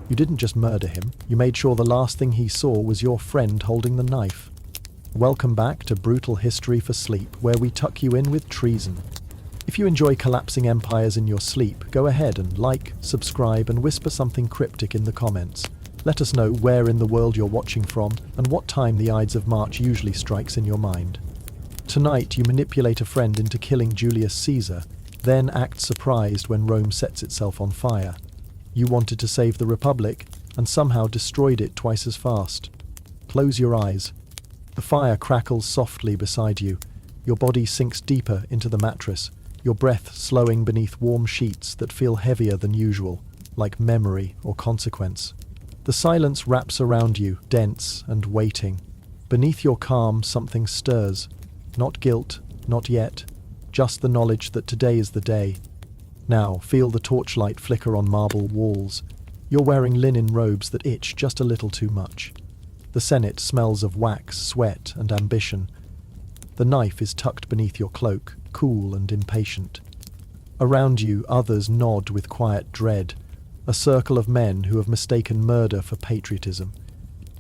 You didn't just murder him, you made sure the last thing he saw was your friend holding the knife. Welcome back to Brutal History for Sleep, where we tuck you in with treason. If you enjoy collapsing empires in your sleep, go ahead and like, subscribe, and whisper something cryptic in the comments. Let us know where in the world you're watching from and what time the Ides of March usually strikes in your mind. Tonight, you manipulate a friend into killing Julius Caesar, then act surprised when Rome sets itself on fire. You wanted to save the Republic and somehow destroyed it twice as fast. Close your eyes. The fire crackles softly beside you. Your body sinks deeper into the mattress, your breath slowing beneath warm sheets that feel heavier than usual, like memory or consequence. The silence wraps around you, dense and waiting. Beneath your calm, something stirs. Not guilt, not yet, just the knowledge that today is the day. Now, feel the torchlight flicker on marble walls. You're wearing linen robes that itch just a little too much. The Senate smells of wax, sweat, and ambition. The knife is tucked beneath your cloak, cool and impatient. Around you, others nod with quiet dread, a circle of men who have mistaken murder for patriotism.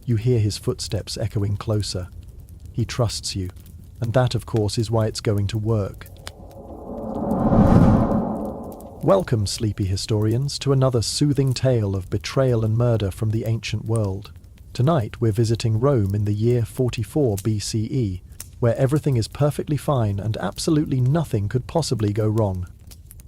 You hear his footsteps echoing closer. He trusts you, and that, of course, is why it's going to work. Welcome, sleepy historians, to another soothing tale of betrayal and murder from the ancient world. Tonight, we're visiting Rome in the year 44 BCE, where everything is perfectly fine and absolutely nothing could possibly go wrong.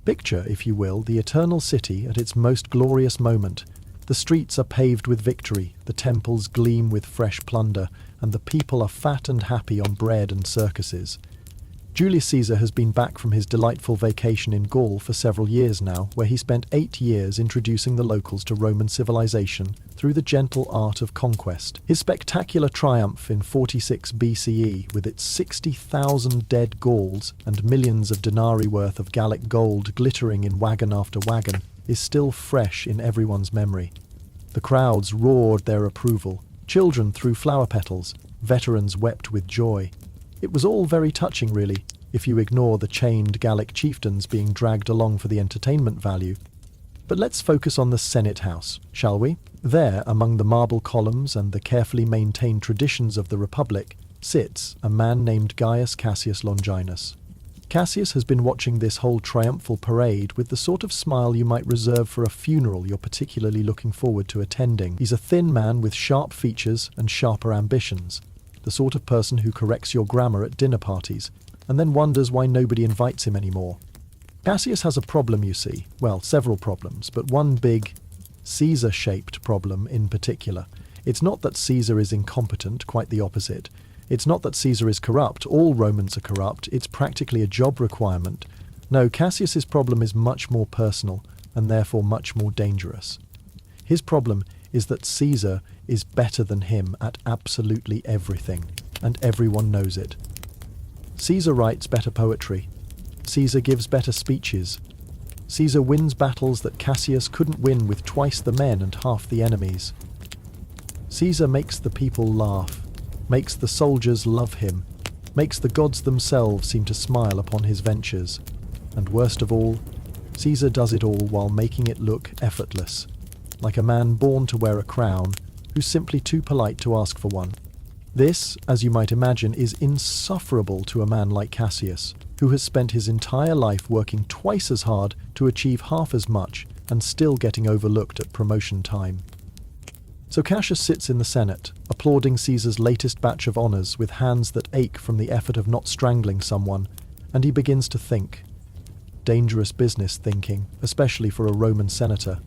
Picture, if you will, the eternal city at its most glorious moment. The streets are paved with victory, the temples gleam with fresh plunder, and the people are fat and happy on bread and circuses. Julius Caesar has been back from his delightful vacation in Gaul for several years now, where he spent 8 years introducing the locals to Roman civilization through the gentle art of conquest. His spectacular triumph in 46 BCE, with its 60,000 dead Gauls and millions of denarii worth of Gallic gold glittering in wagon after wagon, is still fresh in everyone's memory. The crowds roared their approval. Children threw flower petals. Veterans wept with joy. It was all very touching, really, if you ignore the chained Gallic chieftains being dragged along for the entertainment value. But let's focus on the Senate House, shall we? There, among the marble columns and the carefully maintained traditions of the Republic, sits a man named Gaius Cassius Longinus. Cassius has been watching this whole triumphal parade with the sort of smile you might reserve for a funeral you're particularly looking forward to attending. He's a thin man with sharp features and sharper ambitions. The sort of person who corrects your grammar at dinner parties, and then wonders why nobody invites him anymore. Cassius has a problem, you see. Well, several problems, but one big, Caesar-shaped problem in particular. It's not that Caesar is incompetent, quite the opposite. It's not that Caesar is corrupt, all Romans are corrupt, it's practically a job requirement. No, Cassius's problem is much more personal, and therefore much more dangerous. His problem is that Caesar is better than him at absolutely everything, and everyone knows it. Caesar writes better poetry. Caesar gives better speeches. Caesar wins battles that Cassius couldn't win with twice the men and half the enemies. Caesar makes the people laugh, makes the soldiers love him, makes the gods themselves seem to smile upon his ventures. And worst of all, Caesar does it all while making it look effortless, like a man born to wear a crown, who's simply too polite to ask for one. This, as you might imagine, is insufferable to a man like Cassius, who has spent his entire life working twice as hard to achieve half as much and still getting overlooked at promotion time. So Cassius sits in the Senate, applauding Caesar's latest batch of honors with hands that ache from the effort of not strangling someone, and he begins to think. Dangerous business thinking, especially for a Roman senator.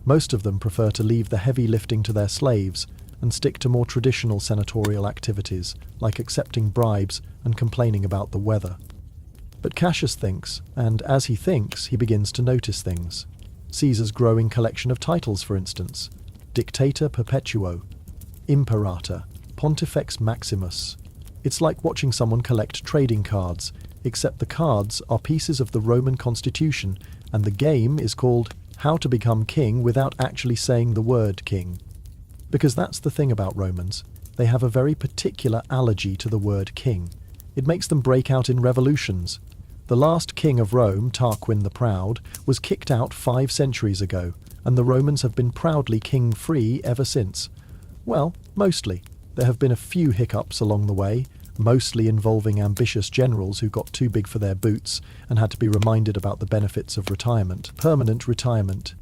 Most of them prefer to leave the heavy lifting to their slaves and stick to more traditional senatorial activities, like accepting bribes and complaining about the weather. But Cassius thinks, and as he thinks, he begins to notice things. Caesar's growing collection of titles, for instance. Dictator Perpetuo, Imperator, Pontifex Maximus. It's like watching someone collect trading cards, except the cards are pieces of the Roman constitution, and the game is called How to Become King Without Actually Saying the Word King. Because that's the thing about Romans. They have a very particular allergy to the word king. It makes them break out in revolutions. The last king of Rome, Tarquin the Proud, was kicked out 5 centuries ago, and the Romans have been proudly king-free ever since. Well, mostly. There have been a few hiccups along the way, mostly involving ambitious generals who got too big for their boots and had to be reminded about the benefits of retirement, permanent retirement.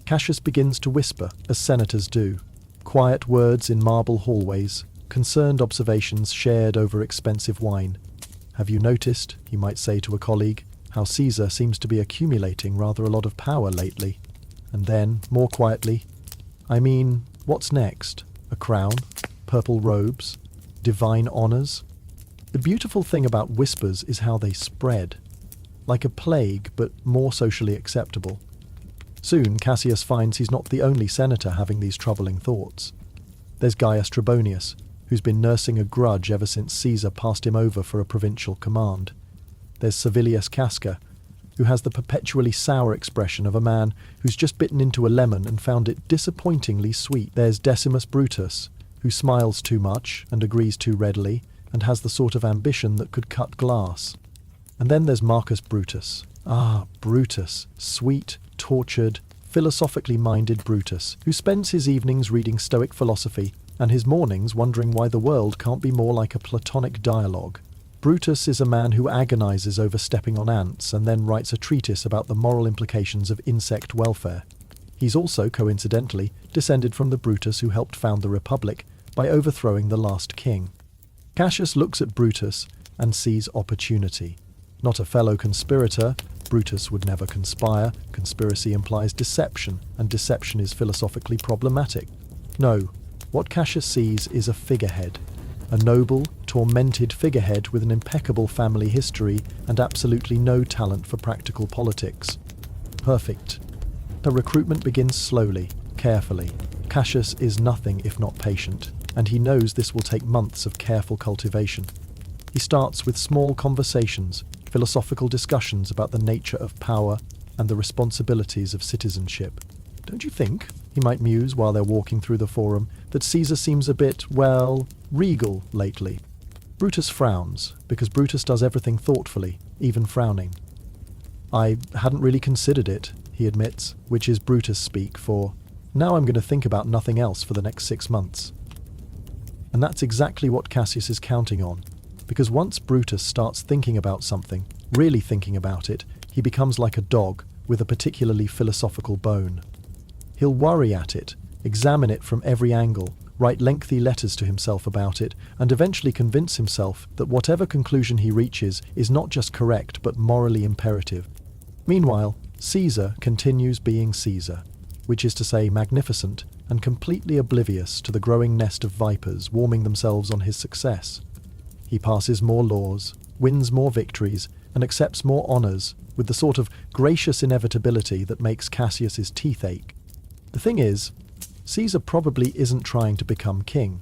Cassius begins to whisper, as senators do. Quiet words in marble hallways, concerned observations shared over expensive wine. "Have you noticed," he might say to a colleague, "how Caesar seems to be accumulating rather a lot of power lately?" And then, more quietly, "I mean, what's next? A crown? Purple robes? Divine honours?" The beautiful thing about whispers is how they spread. Like a plague, but more socially acceptable. Soon, Cassius finds he's not the only senator having these troubling thoughts. There's Gaius Trebonius, who's been nursing a grudge ever since Caesar passed him over for a provincial command. There's Servilius Casca, who has the perpetually sour expression of a man who's just bitten into a lemon and found it disappointingly sweet. There's Decimus Brutus, who smiles too much and agrees too readily, and has the sort of ambition that could cut glass. And then there's Marcus Brutus. Ah, Brutus, sweet, tortured, philosophically minded Brutus, who spends his evenings reading Stoic philosophy and his mornings wondering why the world can't be more like a Platonic dialogue. Brutus is a man who agonizes over stepping on ants and then writes a treatise about the moral implications of insect welfare. He's also, coincidentally, descended from the Brutus who helped found the Republic by overthrowing the last king. Cassius looks at Brutus and sees opportunity. Not a fellow conspirator. Brutus would never conspire. Conspiracy implies deception, and deception is philosophically problematic. No, what Cassius sees is a figurehead. A noble, tormented figurehead with an impeccable family history and absolutely no talent for practical politics. Perfect. The recruitment begins slowly, carefully. Cassius is nothing if not patient, and he knows this will take months of careful cultivation. He starts with small conversations, philosophical discussions about the nature of power and the responsibilities of citizenship. "Don't you think," he might muse while they're walking through the forum, "that Caesar seems a bit, well, regal lately?" Brutus frowns, because Brutus does everything thoughtfully, even frowning. "I hadn't really considered it," he admits, which is Brutus speak for, "Now I'm going to think about nothing else for the next 6 months." And that's exactly what Cassius is counting on, because once Brutus starts thinking about something, really thinking about it, he becomes like a dog with a particularly philosophical bone. He'll worry at it, examine it from every angle, write lengthy letters to himself about it, and eventually convince himself that whatever conclusion he reaches is not just correct but morally imperative. Meanwhile, Caesar continues being Caesar, which is to say magnificent and completely oblivious to the growing nest of vipers warming themselves on his success. He passes more laws, wins more victories, and accepts more honours with the sort of gracious inevitability that makes Cassius's teeth ache. The thing is, Caesar probably isn't trying to become king.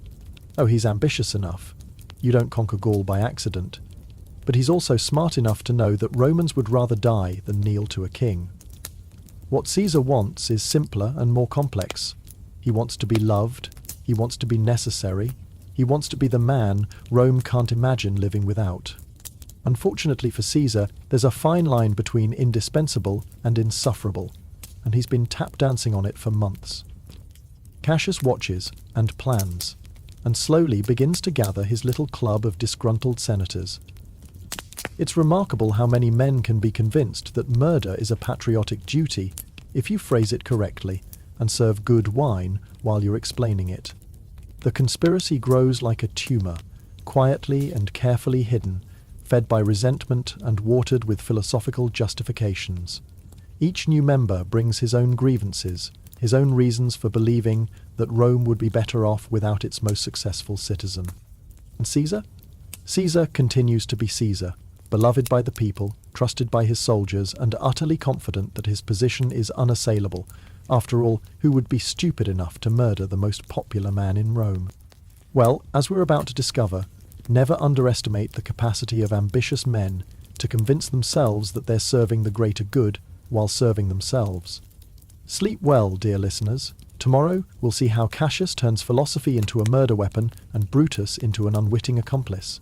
Oh, he's ambitious enough. You don't conquer Gaul by accident. But he's also smart enough to know that Romans would rather die than kneel to a king. What Caesar wants is simpler and more complex. He wants to be loved. He wants to be necessary. He wants to be the man Rome can't imagine living without. Unfortunately for Caesar, there's a fine line between indispensable and insufferable, and he's been tap dancing on it for months. Cassius watches and plans, and slowly begins to gather his little club of disgruntled senators. It's remarkable how many men can be convinced that murder is a patriotic duty if you phrase it correctly and serve good wine while you're explaining it. The conspiracy grows like a tumour, quietly and carefully hidden, fed by resentment and watered with philosophical justifications. Each new member brings his own grievances, his own reasons for believing that Rome would be better off without its most successful citizen. And Caesar? Caesar continues to be Caesar, beloved by the people, trusted by his soldiers, and utterly confident that his position is unassailable. After all, who would be stupid enough to murder the most popular man in Rome? Well, as we're about to discover, never underestimate the capacity of ambitious men to convince themselves that they're serving the greater good while serving themselves. Sleep well, dear listeners. Tomorrow we'll see how Cassius turns philosophy into a murder weapon and Brutus into an unwitting accomplice.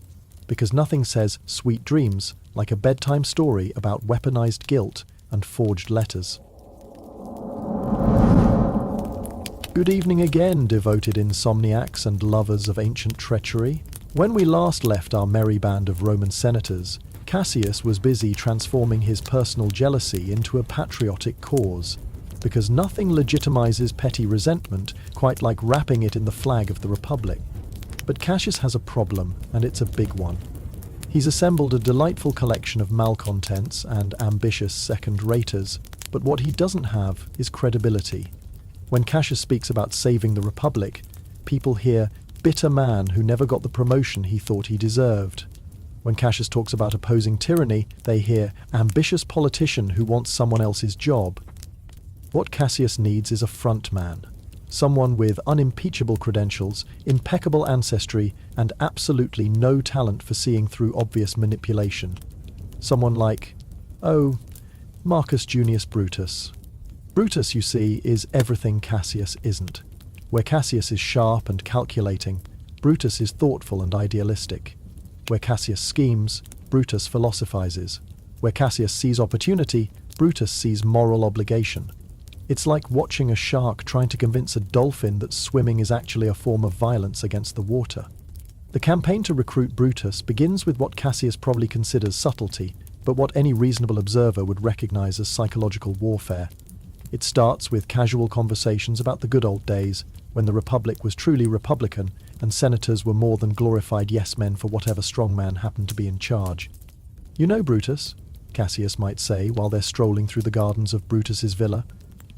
Because nothing says sweet dreams like a bedtime story about weaponized guilt and forged letters. Good evening again, devoted insomniacs and lovers of ancient treachery. When we last left our merry band of Roman senators, Cassius was busy transforming his personal jealousy into a patriotic cause, because nothing legitimizes petty resentment quite like wrapping it in the flag of the Republic. But Cassius has a problem, and it's a big one. He's assembled a delightful collection of malcontents and ambitious second-raters, but what he doesn't have is credibility. When Cassius speaks about saving the Republic, people hear bitter man who never got the promotion he thought he deserved. When Cassius talks about opposing tyranny, they hear ambitious politician who wants someone else's job. What Cassius needs is a front man, someone with unimpeachable credentials, impeccable ancestry, and absolutely no talent for seeing through obvious manipulation. Someone like, Marcus Junius Brutus. Brutus, you see, is everything Cassius isn't. Where Cassius is sharp and calculating, Brutus is thoughtful and idealistic. Where Cassius schemes, Brutus philosophizes. Where Cassius sees opportunity, Brutus sees moral obligation. It's like watching a shark trying to convince a dolphin that swimming is actually a form of violence against the water. The campaign to recruit Brutus begins with what Cassius probably considers subtlety, but what any reasonable observer would recognize as psychological warfare. It starts with casual conversations about the good old days, when the Republic was truly republican and senators were more than glorified yes-men for whatever strongman happened to be in charge. "You know, Brutus," Cassius might say while they're strolling through the gardens of Brutus's villa,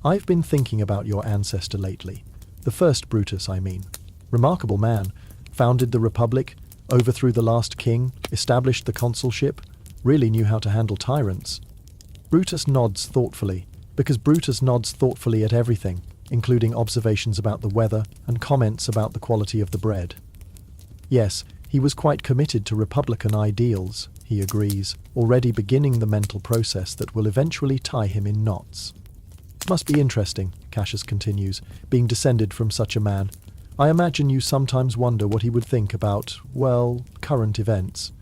"I've been thinking about your ancestor lately. The first Brutus, I mean. Remarkable man. Founded the Republic, overthrew the last king, established the consulship, really knew how to handle tyrants." Brutus nods thoughtfully, because Brutus nods thoughtfully at everything, including observations about the weather and comments about the quality of the bread. Yes, he was quite committed to Republican ideals, he agrees, already beginning the mental process that will eventually tie him in knots. "Must be interesting," Cassius continues, "being descended from such a man. I imagine you sometimes wonder what he would think about, well, current events."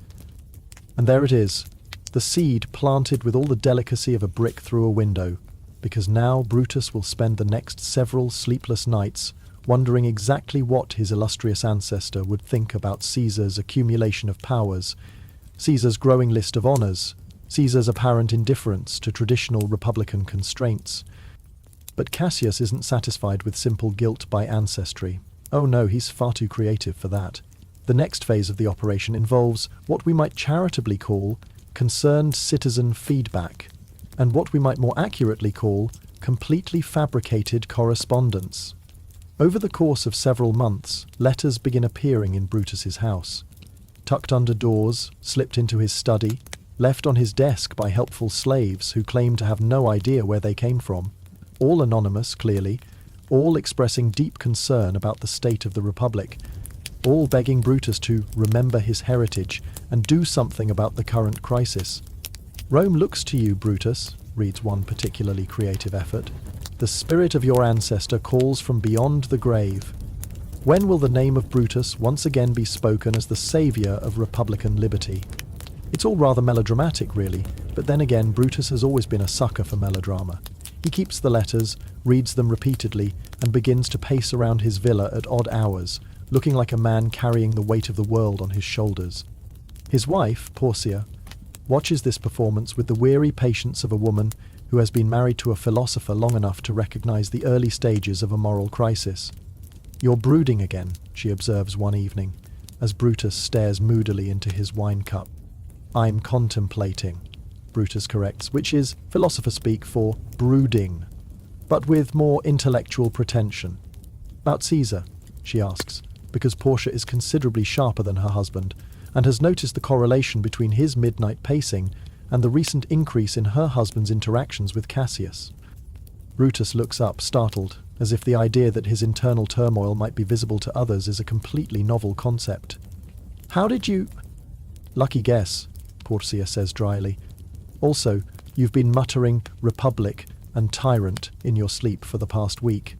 And there it is, the seed planted with all the delicacy of a brick through a window, because now Brutus will spend the next several sleepless nights wondering exactly what his illustrious ancestor would think about Caesar's accumulation of powers, Caesar's growing list of honours, Caesar's apparent indifference to traditional republican constraints. But Cassius isn't satisfied with simple guilt by ancestry. Oh no, he's far too creative for that. The next phase of the operation involves what we might charitably call concerned citizen feedback, and what we might more accurately call completely fabricated correspondence. Over the course of several months, letters begin appearing in Brutus's house. Tucked under doors, slipped into his study, left on his desk by helpful slaves who claim to have no idea where they came from. All anonymous, clearly, all expressing deep concern about the state of the Republic, all begging Brutus to remember his heritage and do something about the current crisis. "Rome looks to you, Brutus," reads one particularly creative effort. "The spirit of your ancestor calls from beyond the grave. When will the name of Brutus once again be spoken as the saviour of republican liberty?" It's all rather melodramatic, really, but then again, Brutus has always been a sucker for melodrama. He keeps the letters, reads them repeatedly, and begins to pace around his villa at odd hours, looking like a man carrying the weight of the world on his shoulders. His wife, Porcia, watches this performance with the weary patience of a woman who has been married to a philosopher long enough to recognize the early stages of a moral crisis. "You're brooding again," she observes one evening, as Brutus stares moodily into his wine cup. "I'm contemplating," Brutus corrects, which is philosopher speak for brooding, but with more intellectual pretension. "About Caesar?" she asks, because Portia is considerably sharper than her husband, and has noticed the correlation between his midnight pacing and the recent increase in her husband's interactions with Cassius. Brutus looks up, startled, as if the idea that his internal turmoil might be visible to others is a completely novel concept. "How did you—" "Lucky guess," Porcia says dryly. "Also, you've been muttering Republic and tyrant in your sleep for the past week."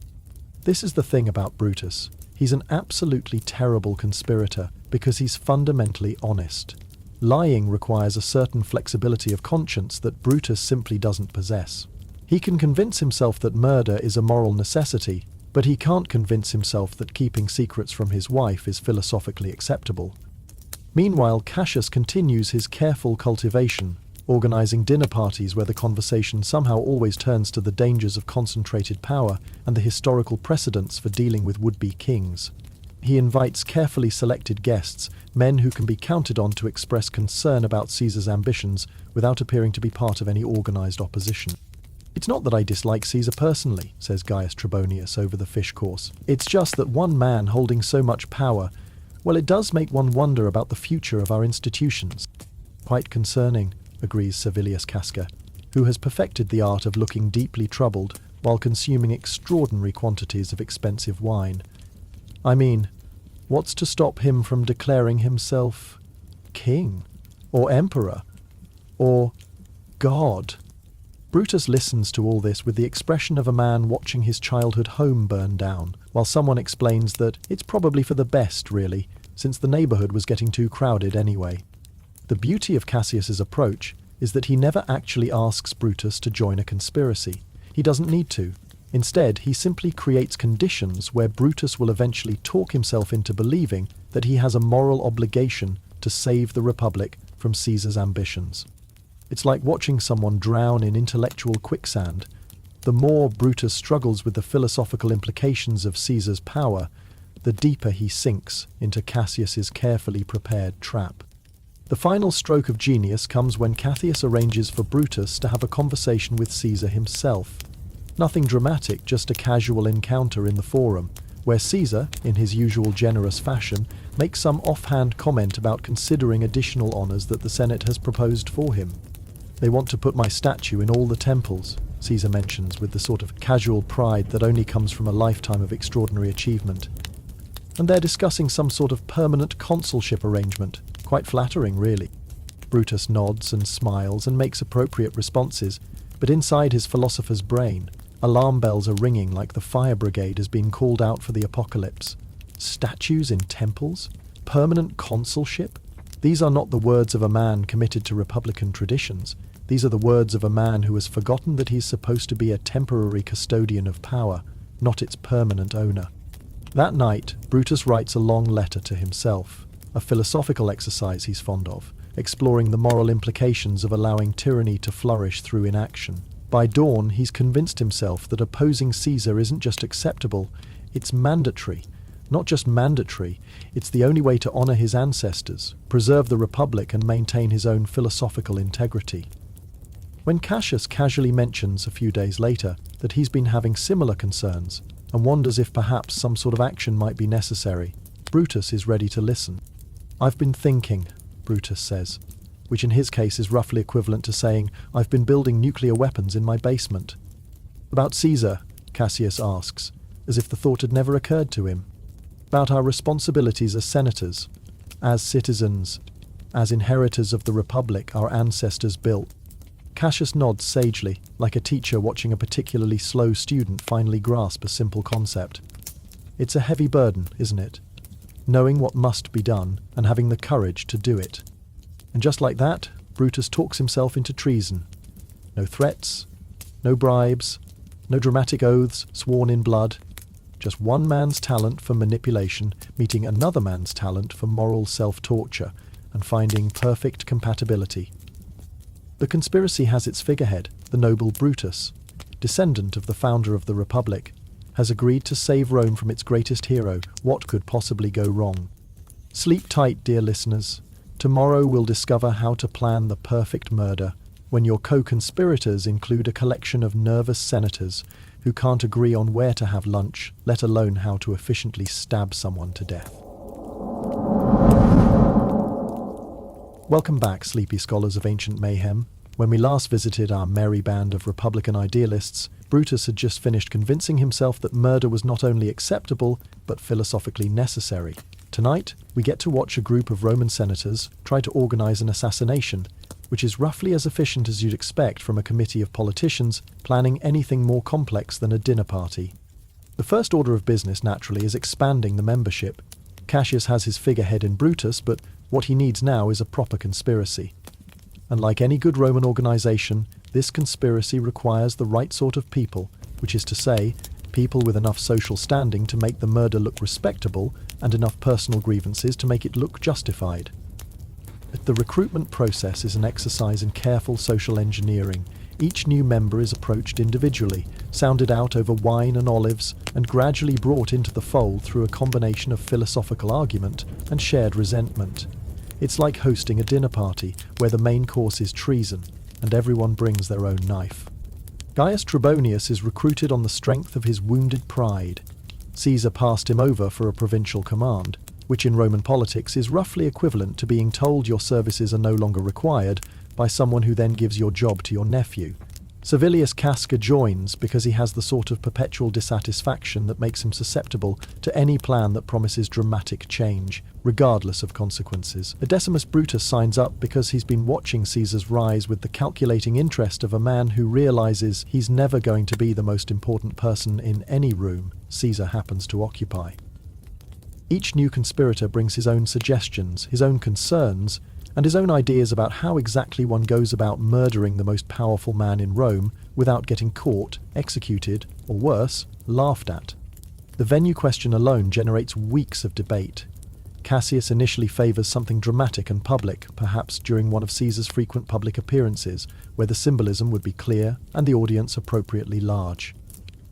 This is the thing about Brutus. He's an absolutely terrible conspirator because he's fundamentally honest. Lying requires a certain flexibility of conscience that Brutus simply doesn't possess. He can convince himself that murder is a moral necessity, But he can't convince himself that keeping secrets from his wife is philosophically acceptable. Meanwhile, Cassius continues his careful cultivation, organizing dinner parties where the conversation somehow always turns to the dangers of concentrated power and the historical precedents for dealing with would-be kings. He invites carefully selected guests, men who can be counted on to express concern about Caesar's ambitions without appearing to be part of any organized opposition. "It's not that I dislike Caesar personally," says Gaius Trebonius over the fish course. "It's just that one man holding so much power, well, it does make one wonder about the future of our institutions." "Quite concerning," agrees Servilius Casca, who has perfected the art of looking deeply troubled while consuming extraordinary quantities of expensive wine. "I mean, what's to stop him from declaring himself king, or emperor, or God?" Brutus listens to all this with the expression of a man watching his childhood home burn down, while someone explains that it's probably for the best, really, since the neighborhood was getting too crowded anyway. The beauty of Cassius's approach is that he never actually asks Brutus to join a conspiracy. He doesn't need to. Instead, he simply creates conditions where Brutus will eventually talk himself into believing that he has a moral obligation to save the Republic from Caesar's ambitions. It's like watching someone drown in intellectual quicksand. The more Brutus struggles with the philosophical implications of Caesar's power, the deeper he sinks into Cassius's carefully prepared trap. The final stroke of genius comes when Cassius arranges for Brutus to have a conversation with Caesar himself. Nothing dramatic, just a casual encounter in the forum, where Caesar, in his usual generous fashion, makes some offhand comment about considering additional honors that the Senate has proposed for him. "They want to put my statue in all the temples," Caesar mentions with the sort of casual pride that only comes from a lifetime of extraordinary achievement. "And they're discussing some sort of permanent consulship arrangement. Quite flattering, really." Brutus nods and smiles and makes appropriate responses, but inside his philosopher's brain, alarm bells are ringing like the fire brigade has been called out for the apocalypse. Statues in temples? Permanent consulship? These are not the words of a man committed to republican traditions. These are the words of a man who has forgotten that he's supposed to be a temporary custodian of power, not its permanent owner. That night, Brutus writes a long letter to himself, a philosophical exercise he's fond of, exploring the moral implications of allowing tyranny to flourish through inaction. By dawn, he's convinced himself that opposing Caesar isn't just acceptable, it's mandatory. Not just mandatory, it's the only way to honor his ancestors, preserve the Republic, and maintain his own philosophical integrity. When Cassius casually mentions a few days later that he's been having similar concerns and wonders if perhaps some sort of action might be necessary, Brutus is ready to listen. "I've been thinking," Brutus says, which in his case is roughly equivalent to saying, "I've been building nuclear weapons in my basement." "About Caesar?" Cassius asks, as if the thought had never occurred to him. "About our responsibilities as senators, as citizens, as inheritors of the Republic our ancestors built." Cassius nods sagely, like a teacher watching a particularly slow student finally grasp a simple concept. It's a heavy burden, isn't it? Knowing what must be done and having the courage to do it. And just like that, Brutus talks himself into treason. No threats, no bribes, no dramatic oaths sworn in blood. Just one man's talent for manipulation meeting another man's talent for moral self-torture and finding perfect compatibility. The conspiracy has its figurehead, the noble Brutus, descendant of the founder of the Republic, has agreed to save Rome from its greatest hero. What could possibly go wrong? Sleep tight, dear listeners. Tomorrow we'll discover how to plan the perfect murder when your co-conspirators include a collection of nervous senators who can't agree on where to have lunch, let alone how to efficiently stab someone to death. Welcome back, sleepy scholars of ancient mayhem. When we last visited our merry band of Republican idealists, Brutus had just finished convincing himself that murder was not only acceptable, but philosophically necessary. Tonight, we get to watch a group of Roman senators try to organize an assassination, which is roughly as efficient as you'd expect from a committee of politicians planning anything more complex than a dinner party. The first order of business, naturally, is expanding the membership. Cassius has his figurehead in Brutus, but what he needs now is a proper conspiracy. And like any good Roman organization, this conspiracy requires the right sort of people, which is to say, people with enough social standing to make the murder look respectable and enough personal grievances to make it look justified. The recruitment process is an exercise in careful social engineering. Each new member is approached individually, sounded out over wine and olives, and gradually brought into the fold through a combination of philosophical argument and shared resentment. It's like hosting a dinner party where the main course is treason, and everyone brings their own knife. Gaius Trebonius is recruited on the strength of his wounded pride. Caesar passed him over for a provincial command, which in Roman politics is roughly equivalent to being told your services are no longer required by someone who then gives your job to your nephew. Servilius Casca joins because he has the sort of perpetual dissatisfaction that makes him susceptible to any plan that promises dramatic change, regardless of consequences. Decimus Brutus signs up because he's been watching Caesar's rise with the calculating interest of a man who realizes he's never going to be the most important person in any room Caesar happens to occupy. Each new conspirator brings his own suggestions, his own concerns, and his own ideas about how exactly one goes about murdering the most powerful man in Rome without getting caught, executed, or worse, laughed at. The venue question alone generates weeks of debate. Cassius initially favours something dramatic and public, perhaps during one of Caesar's frequent public appearances, where the symbolism would be clear and the audience appropriately large.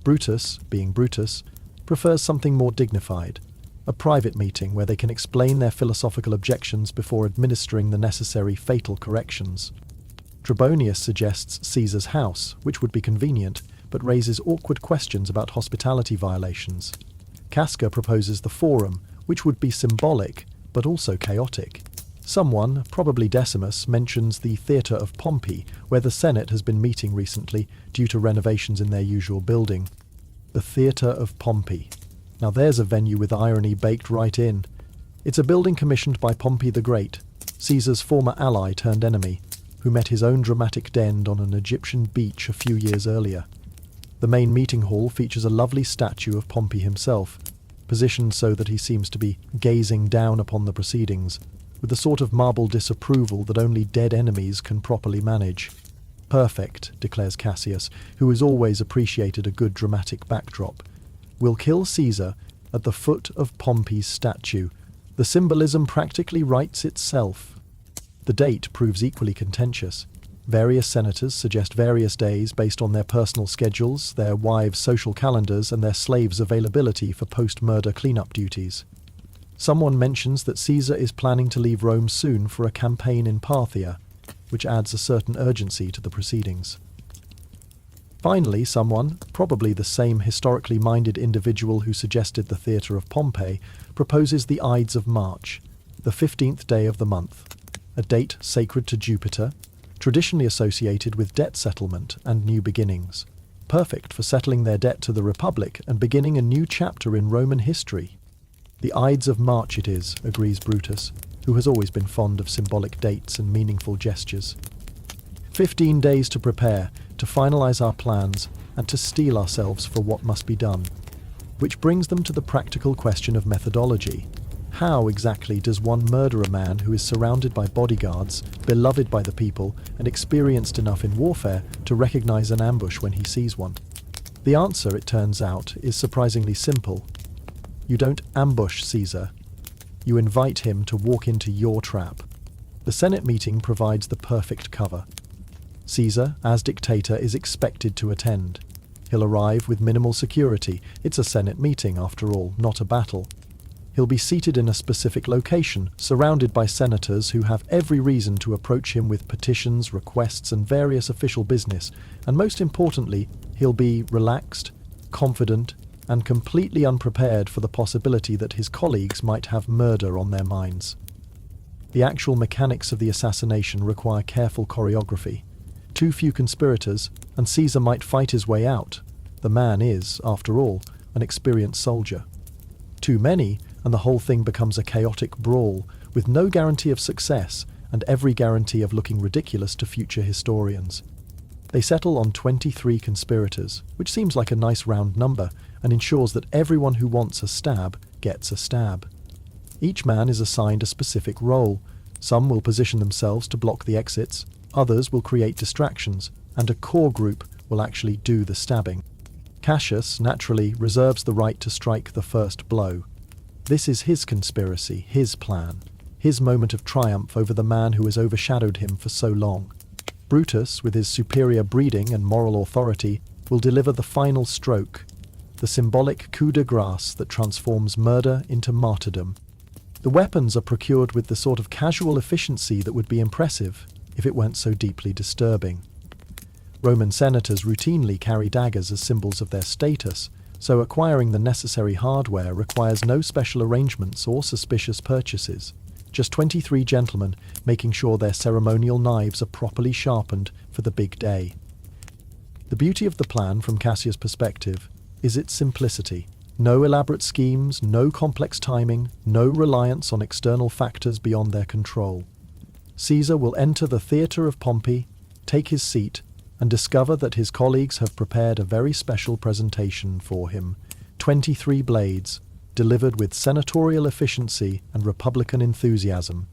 Brutus, being Brutus, prefers something more dignified, a private meeting where they can explain their philosophical objections before administering the necessary fatal corrections. Trebonius suggests Caesar's house, which would be convenient, but raises awkward questions about hospitality violations. Casca proposes the Forum, which would be symbolic, but also chaotic. Someone, probably Decimus, mentions the Theatre of Pompey, where the Senate has been meeting recently due to renovations in their usual building. The Theatre of Pompey. Now there's a venue with irony baked right in. It's a building commissioned by Pompey the Great, Caesar's former ally turned enemy, who met his own dramatic end on an Egyptian beach a few years earlier. The main meeting hall features a lovely statue of Pompey himself, positioned so that he seems to be gazing down upon the proceedings, with the sort of marble disapproval that only dead enemies can properly manage. Perfect, declares Cassius, who has always appreciated a good dramatic backdrop. We'll kill Caesar at the foot of Pompey's statue. The symbolism practically writes itself. The date proves equally contentious. Various senators suggest various days based on their personal schedules, their wives' social calendars, and their slaves' availability for post-murder cleanup duties. Someone mentions that Caesar is planning to leave Rome soon for a campaign in Parthia, which adds a certain urgency to the proceedings. Finally, someone, probably the same historically minded individual who suggested the Theatre of Pompey, proposes the Ides of March, the 15th day of the month, a date sacred to Jupiter, traditionally associated with debt settlement and new beginnings, perfect for settling their debt to the Republic and beginning a new chapter in Roman history. The Ides of March it is, agrees Brutus, who has always been fond of symbolic dates and meaningful gestures. 15 days to prepare, to finalise our plans, and to steel ourselves for what must be done. Which brings them to the practical question of methodology. How exactly does one murder a man who is surrounded by bodyguards, beloved by the people, and experienced enough in warfare to recognise an ambush when he sees one? The answer, it turns out, is surprisingly simple. You don't ambush Caesar. You invite him to walk into your trap. The Senate meeting provides the perfect cover. Caesar, as dictator, is expected to attend. He'll arrive with minimal security. It's a Senate meeting, after all, not a battle. He'll be seated in a specific location, surrounded by senators who have every reason to approach him with petitions, requests, and various official business, and most importantly, he'll be relaxed, confident, and completely unprepared for the possibility that his colleagues might have murder on their minds. The actual mechanics of the assassination require careful choreography. Too few conspirators, and Caesar might fight his way out. The man is, after all, an experienced soldier. Too many, and the whole thing becomes a chaotic brawl, with no guarantee of success, and every guarantee of looking ridiculous to future historians. They settle on 23 conspirators, which seems like a nice round number, and ensures that everyone who wants a stab gets a stab. Each man is assigned a specific role. Some will position themselves to block the exits, others will create distractions, and a core group will actually do the stabbing. Cassius, naturally, reserves the right to strike the first blow. This is his conspiracy, his plan, his moment of triumph over the man who has overshadowed him for so long. Brutus, with his superior breeding and moral authority, will deliver the final stroke, the symbolic coup de grace that transforms murder into martyrdom. The weapons are procured with the sort of casual efficiency that would be impressive if it weren't so deeply disturbing. Roman senators routinely carry daggers as symbols of their status, so acquiring the necessary hardware requires no special arrangements or suspicious purchases. Just 23 gentlemen making sure their ceremonial knives are properly sharpened for the big day. The beauty of the plan from Cassius' perspective is its simplicity. No elaborate schemes, no complex timing, no reliance on external factors beyond their control. Caesar will enter the theatre of Pompey, take his seat, and discover that his colleagues have prepared a very special presentation for him. 23 blades, delivered with senatorial efficiency and republican enthusiasm.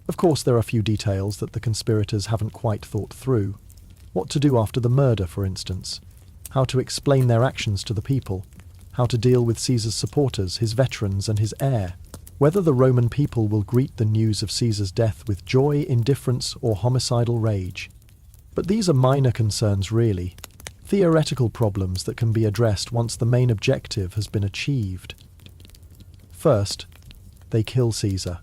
Of course, there are a few details that the conspirators haven't quite thought through. What to do after the murder, for instance. How to explain their actions to the people. How to deal with Caesar's supporters, his veterans, and his heir. Whether the Roman people will greet the news of Caesar's death with joy, indifference, or homicidal rage. But these are minor concerns, really. Theoretical problems that can be addressed once the main objective has been achieved. First, they kill Caesar.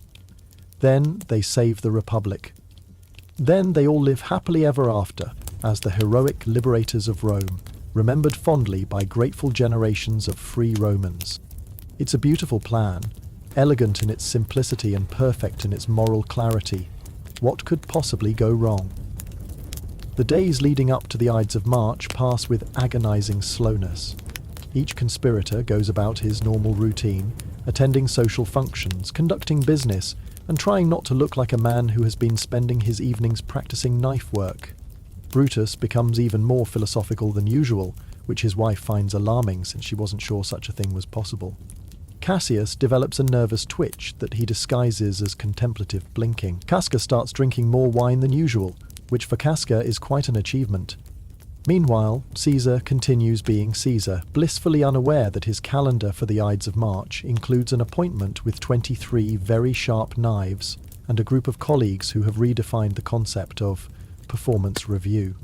Then they save the Republic. Then they all live happily ever after as the heroic liberators of Rome, remembered fondly by grateful generations of free Romans. It's a beautiful plan, elegant in its simplicity and perfect in its moral clarity. What could possibly go wrong? The days leading up to the Ides of March pass with agonizing slowness. Each conspirator goes about his normal routine, attending social functions, conducting business, and trying not to look like a man who has been spending his evenings practicing knife work. Brutus becomes even more philosophical than usual, which his wife finds alarming since she wasn't sure such a thing was possible. Cassius develops a nervous twitch that he disguises as contemplative blinking. Casca starts drinking more wine than usual, which for Casca is quite an achievement. Meanwhile, Caesar continues being Caesar, blissfully unaware that his calendar for the Ides of March includes an appointment with 23 very sharp knives and a group of colleagues who have redefined the concept of performance review.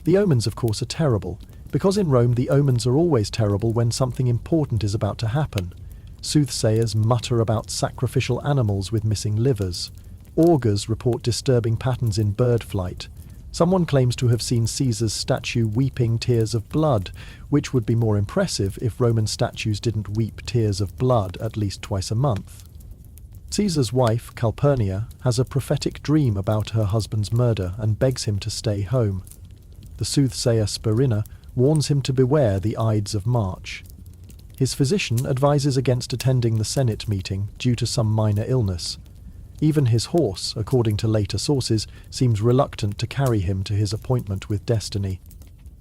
The omens, of course, are terrible, because in Rome the omens are always terrible when something important is about to happen. Soothsayers mutter about sacrificial animals with missing livers. Augurs report disturbing patterns in bird flight. Someone claims to have seen Caesar's statue weeping tears of blood, which would be more impressive if Roman statues didn't weep tears of blood at least twice a month. Caesar's wife, Calpurnia, has a prophetic dream about her husband's murder and begs him to stay home. The soothsayer Spurinna warns him to beware the Ides of March. His physician advises against attending the Senate meeting due to some minor illness. Even his horse, according to later sources, seems reluctant to carry him to his appointment with destiny.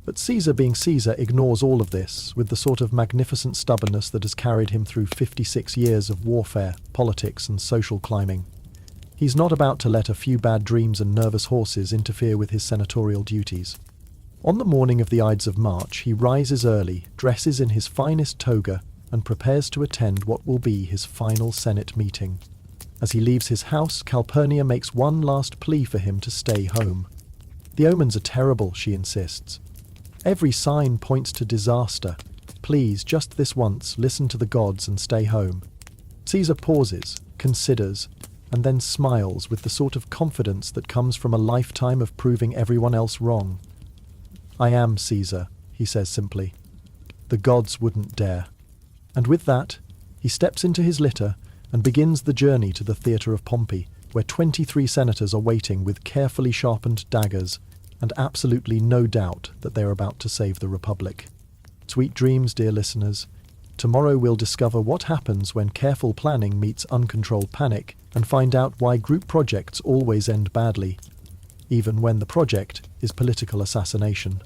But Caesar, being Caesar, ignores all of this with the sort of magnificent stubbornness that has carried him through 56 years of warfare, politics, and social climbing. He's not about to let a few bad dreams and nervous horses interfere with his senatorial duties. On the morning of the Ides of March, he rises early, dresses in his finest toga, and prepares to attend what will be his final Senate meeting. As he leaves his house, Calpurnia makes one last plea for him to stay home. The omens are terrible, she insists. Every sign points to disaster. Please, just this once, listen to the gods and stay home. Caesar pauses, considers, and then smiles with the sort of confidence that comes from a lifetime of proving everyone else wrong. I am Caesar, he says simply. The gods wouldn't dare. And with that, he steps into his litter and begins the journey to the theatre of Pompey, where 23 senators are waiting with carefully sharpened daggers and absolutely no doubt that they are about to save the Republic. Sweet dreams, dear listeners. Tomorrow we'll discover what happens when careful planning meets uncontrolled panic and find out why group projects always end badly, even when the project is political assassination.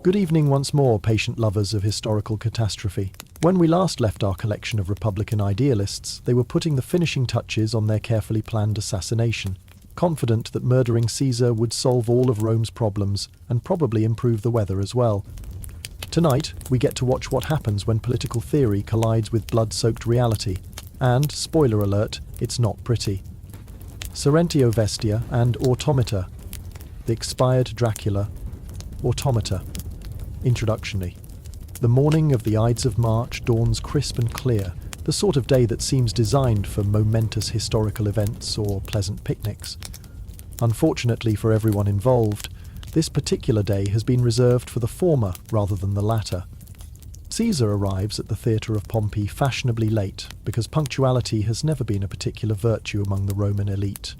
Good evening once more, patient lovers of historical catastrophe. When we last left our collection of Republican idealists, they were putting the finishing touches on their carefully planned assassination. confident that murdering Caesar would solve all of Rome's problems and probably improve the weather as well. Tonight, we get to watch what happens when political theory collides with blood-soaked reality, and, spoiler alert, it's not pretty. Serentio Vestia and Automata. The expired Dracula. Automata. Introductory. The morning of the Ides of March dawns crisp and clear, the sort of day that seems designed for momentous historical events or pleasant picnics. Unfortunately for everyone involved, this particular day has been reserved for the former rather than the latter. Caesar arrives at the theatre of Pompey fashionably late because punctuality has never been a particular virtue among the Roman elite.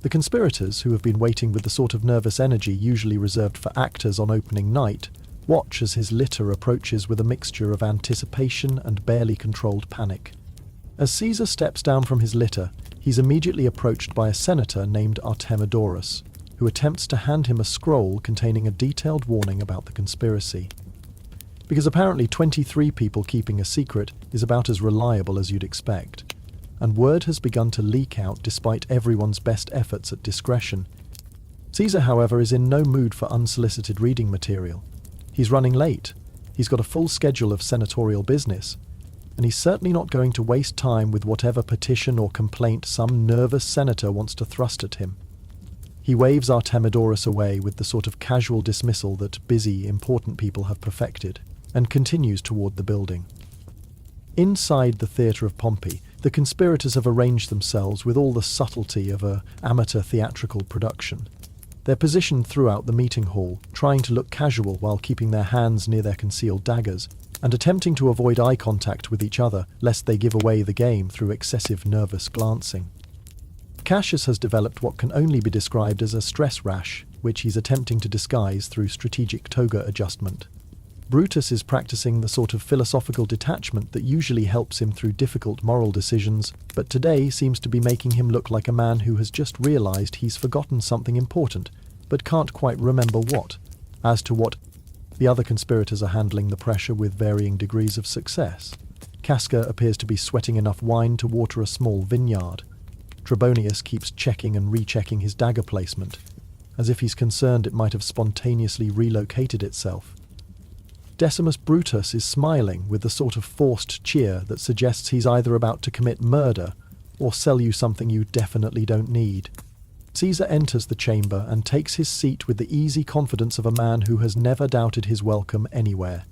The conspirators, who have been waiting with the sort of nervous energy usually reserved for actors on opening night, watch as his litter approaches with a mixture of anticipation and barely controlled panic. As Caesar steps down from his litter, he's immediately approached by a senator named Artemidorus, who attempts to hand him a scroll containing a detailed warning about the conspiracy. Because apparently 23 people keeping a secret is about as reliable as you'd expect, and word has begun to leak out despite everyone's best efforts at discretion. Caesar, however, is in no mood for unsolicited reading material. He's running late, he's got a full schedule of senatorial business, and he's certainly not going to waste time with whatever petition or complaint some nervous senator wants to thrust at him. He waves Artemidorus away with the sort of casual dismissal that busy, important people have perfected, and continues toward the building. Inside the theatre of Pompey, the conspirators have arranged themselves with all the subtlety of an amateur theatrical production. They're positioned throughout the meeting hall, trying to look casual while keeping their hands near their concealed daggers, and attempting to avoid eye contact with each other lest they give away the game through excessive nervous glancing. Cassius has developed what can only be described as a stress rash, which he's attempting to disguise through strategic toga adjustment. Brutus is practicing the sort of philosophical detachment that usually helps him through difficult moral decisions, but today seems to be making him look like a man who has just realized he's forgotten something important, but can't quite remember what. As to what, the other conspirators are handling the pressure with varying degrees of success. Casca appears to be sweating enough wine to water a small vineyard. Trebonius keeps checking and rechecking his dagger placement, as if he's concerned it might have spontaneously relocated itself. Decimus Brutus is smiling with the sort of forced cheer that suggests he's either about to commit murder or sell you something you definitely don't need. Caesar enters the chamber and takes his seat with the easy confidence of a man who has never doubted his welcome anywhere.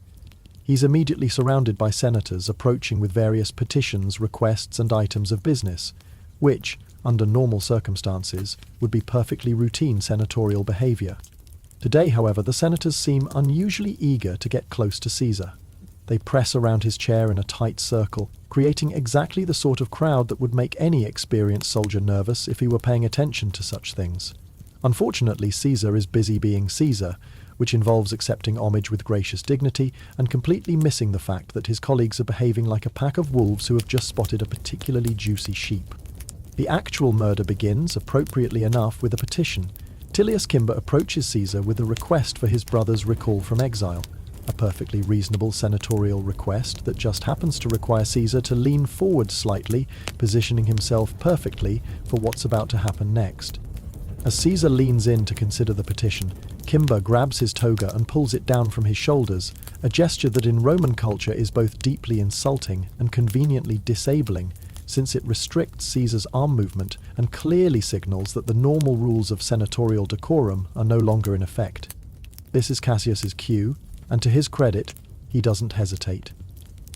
He's immediately surrounded by senators approaching with various petitions, requests, and items of business, which, under normal circumstances, would be perfectly routine senatorial behavior. Today, however, the senators seem unusually eager to get close to Caesar. They press around his chair in a tight circle, creating exactly the sort of crowd that would make any experienced soldier nervous if he were paying attention to such things. Unfortunately, Caesar is busy being Caesar, which involves accepting homage with gracious dignity and completely missing the fact that his colleagues are behaving like a pack of wolves who have just spotted a particularly juicy sheep. The actual murder begins, appropriately enough, with a petition. Tullius Cimber approaches Caesar with a request for his brother's recall from exile, a perfectly reasonable senatorial request that just happens to require Caesar to lean forward slightly, positioning himself perfectly for what's about to happen next. As Caesar leans in to consider the petition, Cimber grabs his toga and pulls it down from his shoulders, a gesture that in Roman culture is both deeply insulting and conveniently disabling, since it restricts Caesar's arm movement and clearly signals that the normal rules of senatorial decorum are no longer in effect. This is Cassius's cue, and to his credit, he doesn't hesitate.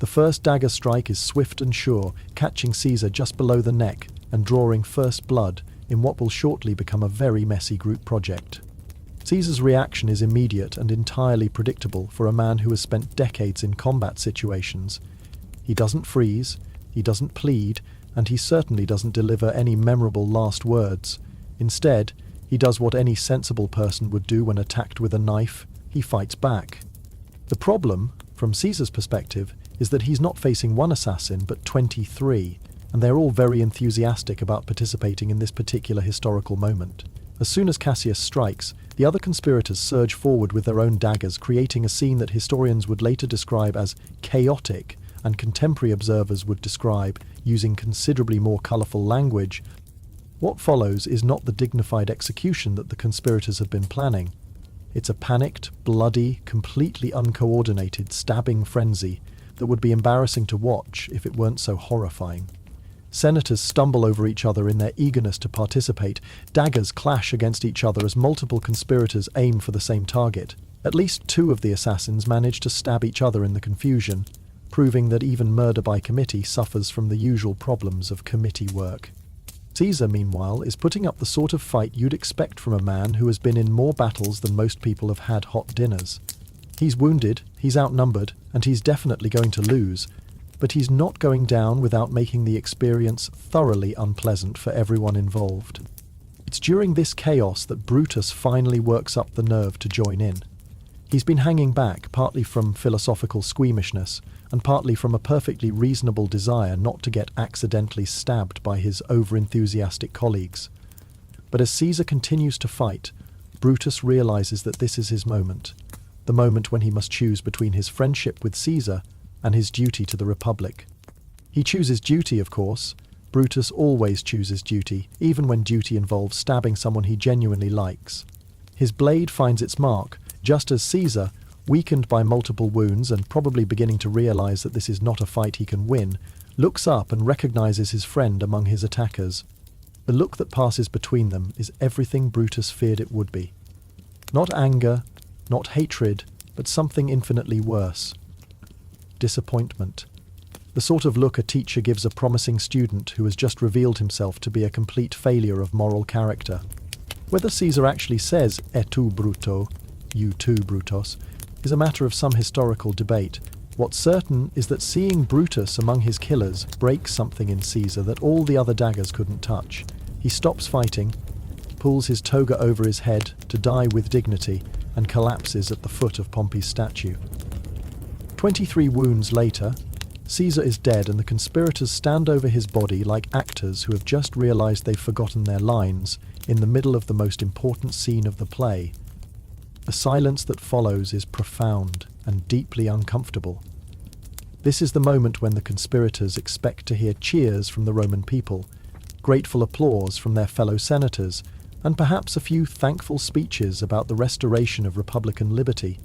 The first dagger strike is swift and sure, catching Caesar just below the neck and drawing first blood in what will shortly become a very messy group project. Caesar's reaction is immediate and entirely predictable for a man who has spent decades in combat situations. He doesn't freeze, he doesn't plead, and he certainly doesn't deliver any memorable last words. Instead, he does what any sensible person would do when attacked with a knife: he fights back. The problem, from Caesar's perspective, is that he's not facing one assassin but 23, and they're all very enthusiastic about participating in this particular historical moment. As soon as Cassius strikes, the other conspirators surge forward with their own daggers, creating a scene that historians would later describe as chaotic, and contemporary observers would describe, using considerably more colourful language, What follows is not the dignified execution that the conspirators have been planning. It's a panicked, bloody, completely uncoordinated stabbing frenzy that would be embarrassing to watch if it weren't so horrifying. Senators stumble over each other in their eagerness to participate. Daggers clash against each other as multiple conspirators aim for the same target. At least 2 of the assassins manage to stab each other in the confusion, proving that even murder by committee suffers from the usual problems of committee work. Caesar, meanwhile, is putting up the sort of fight you'd expect from a man who has been in more battles than most people have had hot dinners. He's wounded, he's outnumbered, and he's definitely going to lose, but he's not going down without making the experience thoroughly unpleasant for everyone involved. It's during this chaos that Brutus finally works up the nerve to join in. He's been hanging back, partly from philosophical squeamishness, and partly from a perfectly reasonable desire not to get accidentally stabbed by his over-enthusiastic colleagues. But as Caesar continues to fight, Brutus realizes that this is his moment, the moment when he must choose between his friendship with Caesar and his duty to the Republic. He chooses duty, of course. Brutus always chooses duty, even when duty involves stabbing someone he genuinely likes. His blade finds its mark, just as Caesar, weakened by multiple wounds and probably beginning to realize that this is not a fight he can win, looks up and recognizes his friend among his attackers. The look that passes between them is everything Brutus feared it would be. Not anger, not hatred, but something infinitely worse. Disappointment. The sort of look a teacher gives a promising student who has just revealed himself to be a complete failure of moral character. Whether Caesar actually says "Et tu, Bruto," you too, Brutus, is a matter of some historical debate. What's certain is that seeing Brutus among his killers breaks something in Caesar that all the other daggers couldn't touch. He stops fighting, pulls his toga over his head to die with dignity, and collapses at the foot of Pompey's statue. 23 wounds later, Caesar is dead and the conspirators stand over his body like actors who have just realized they've forgotten their lines in the middle of the most important scene of the play. The silence that follows is profound and deeply uncomfortable. This is the moment when the conspirators expect to hear cheers from the Roman people, grateful applause from their fellow senators, and perhaps a few thankful speeches about the restoration of Republican liberty.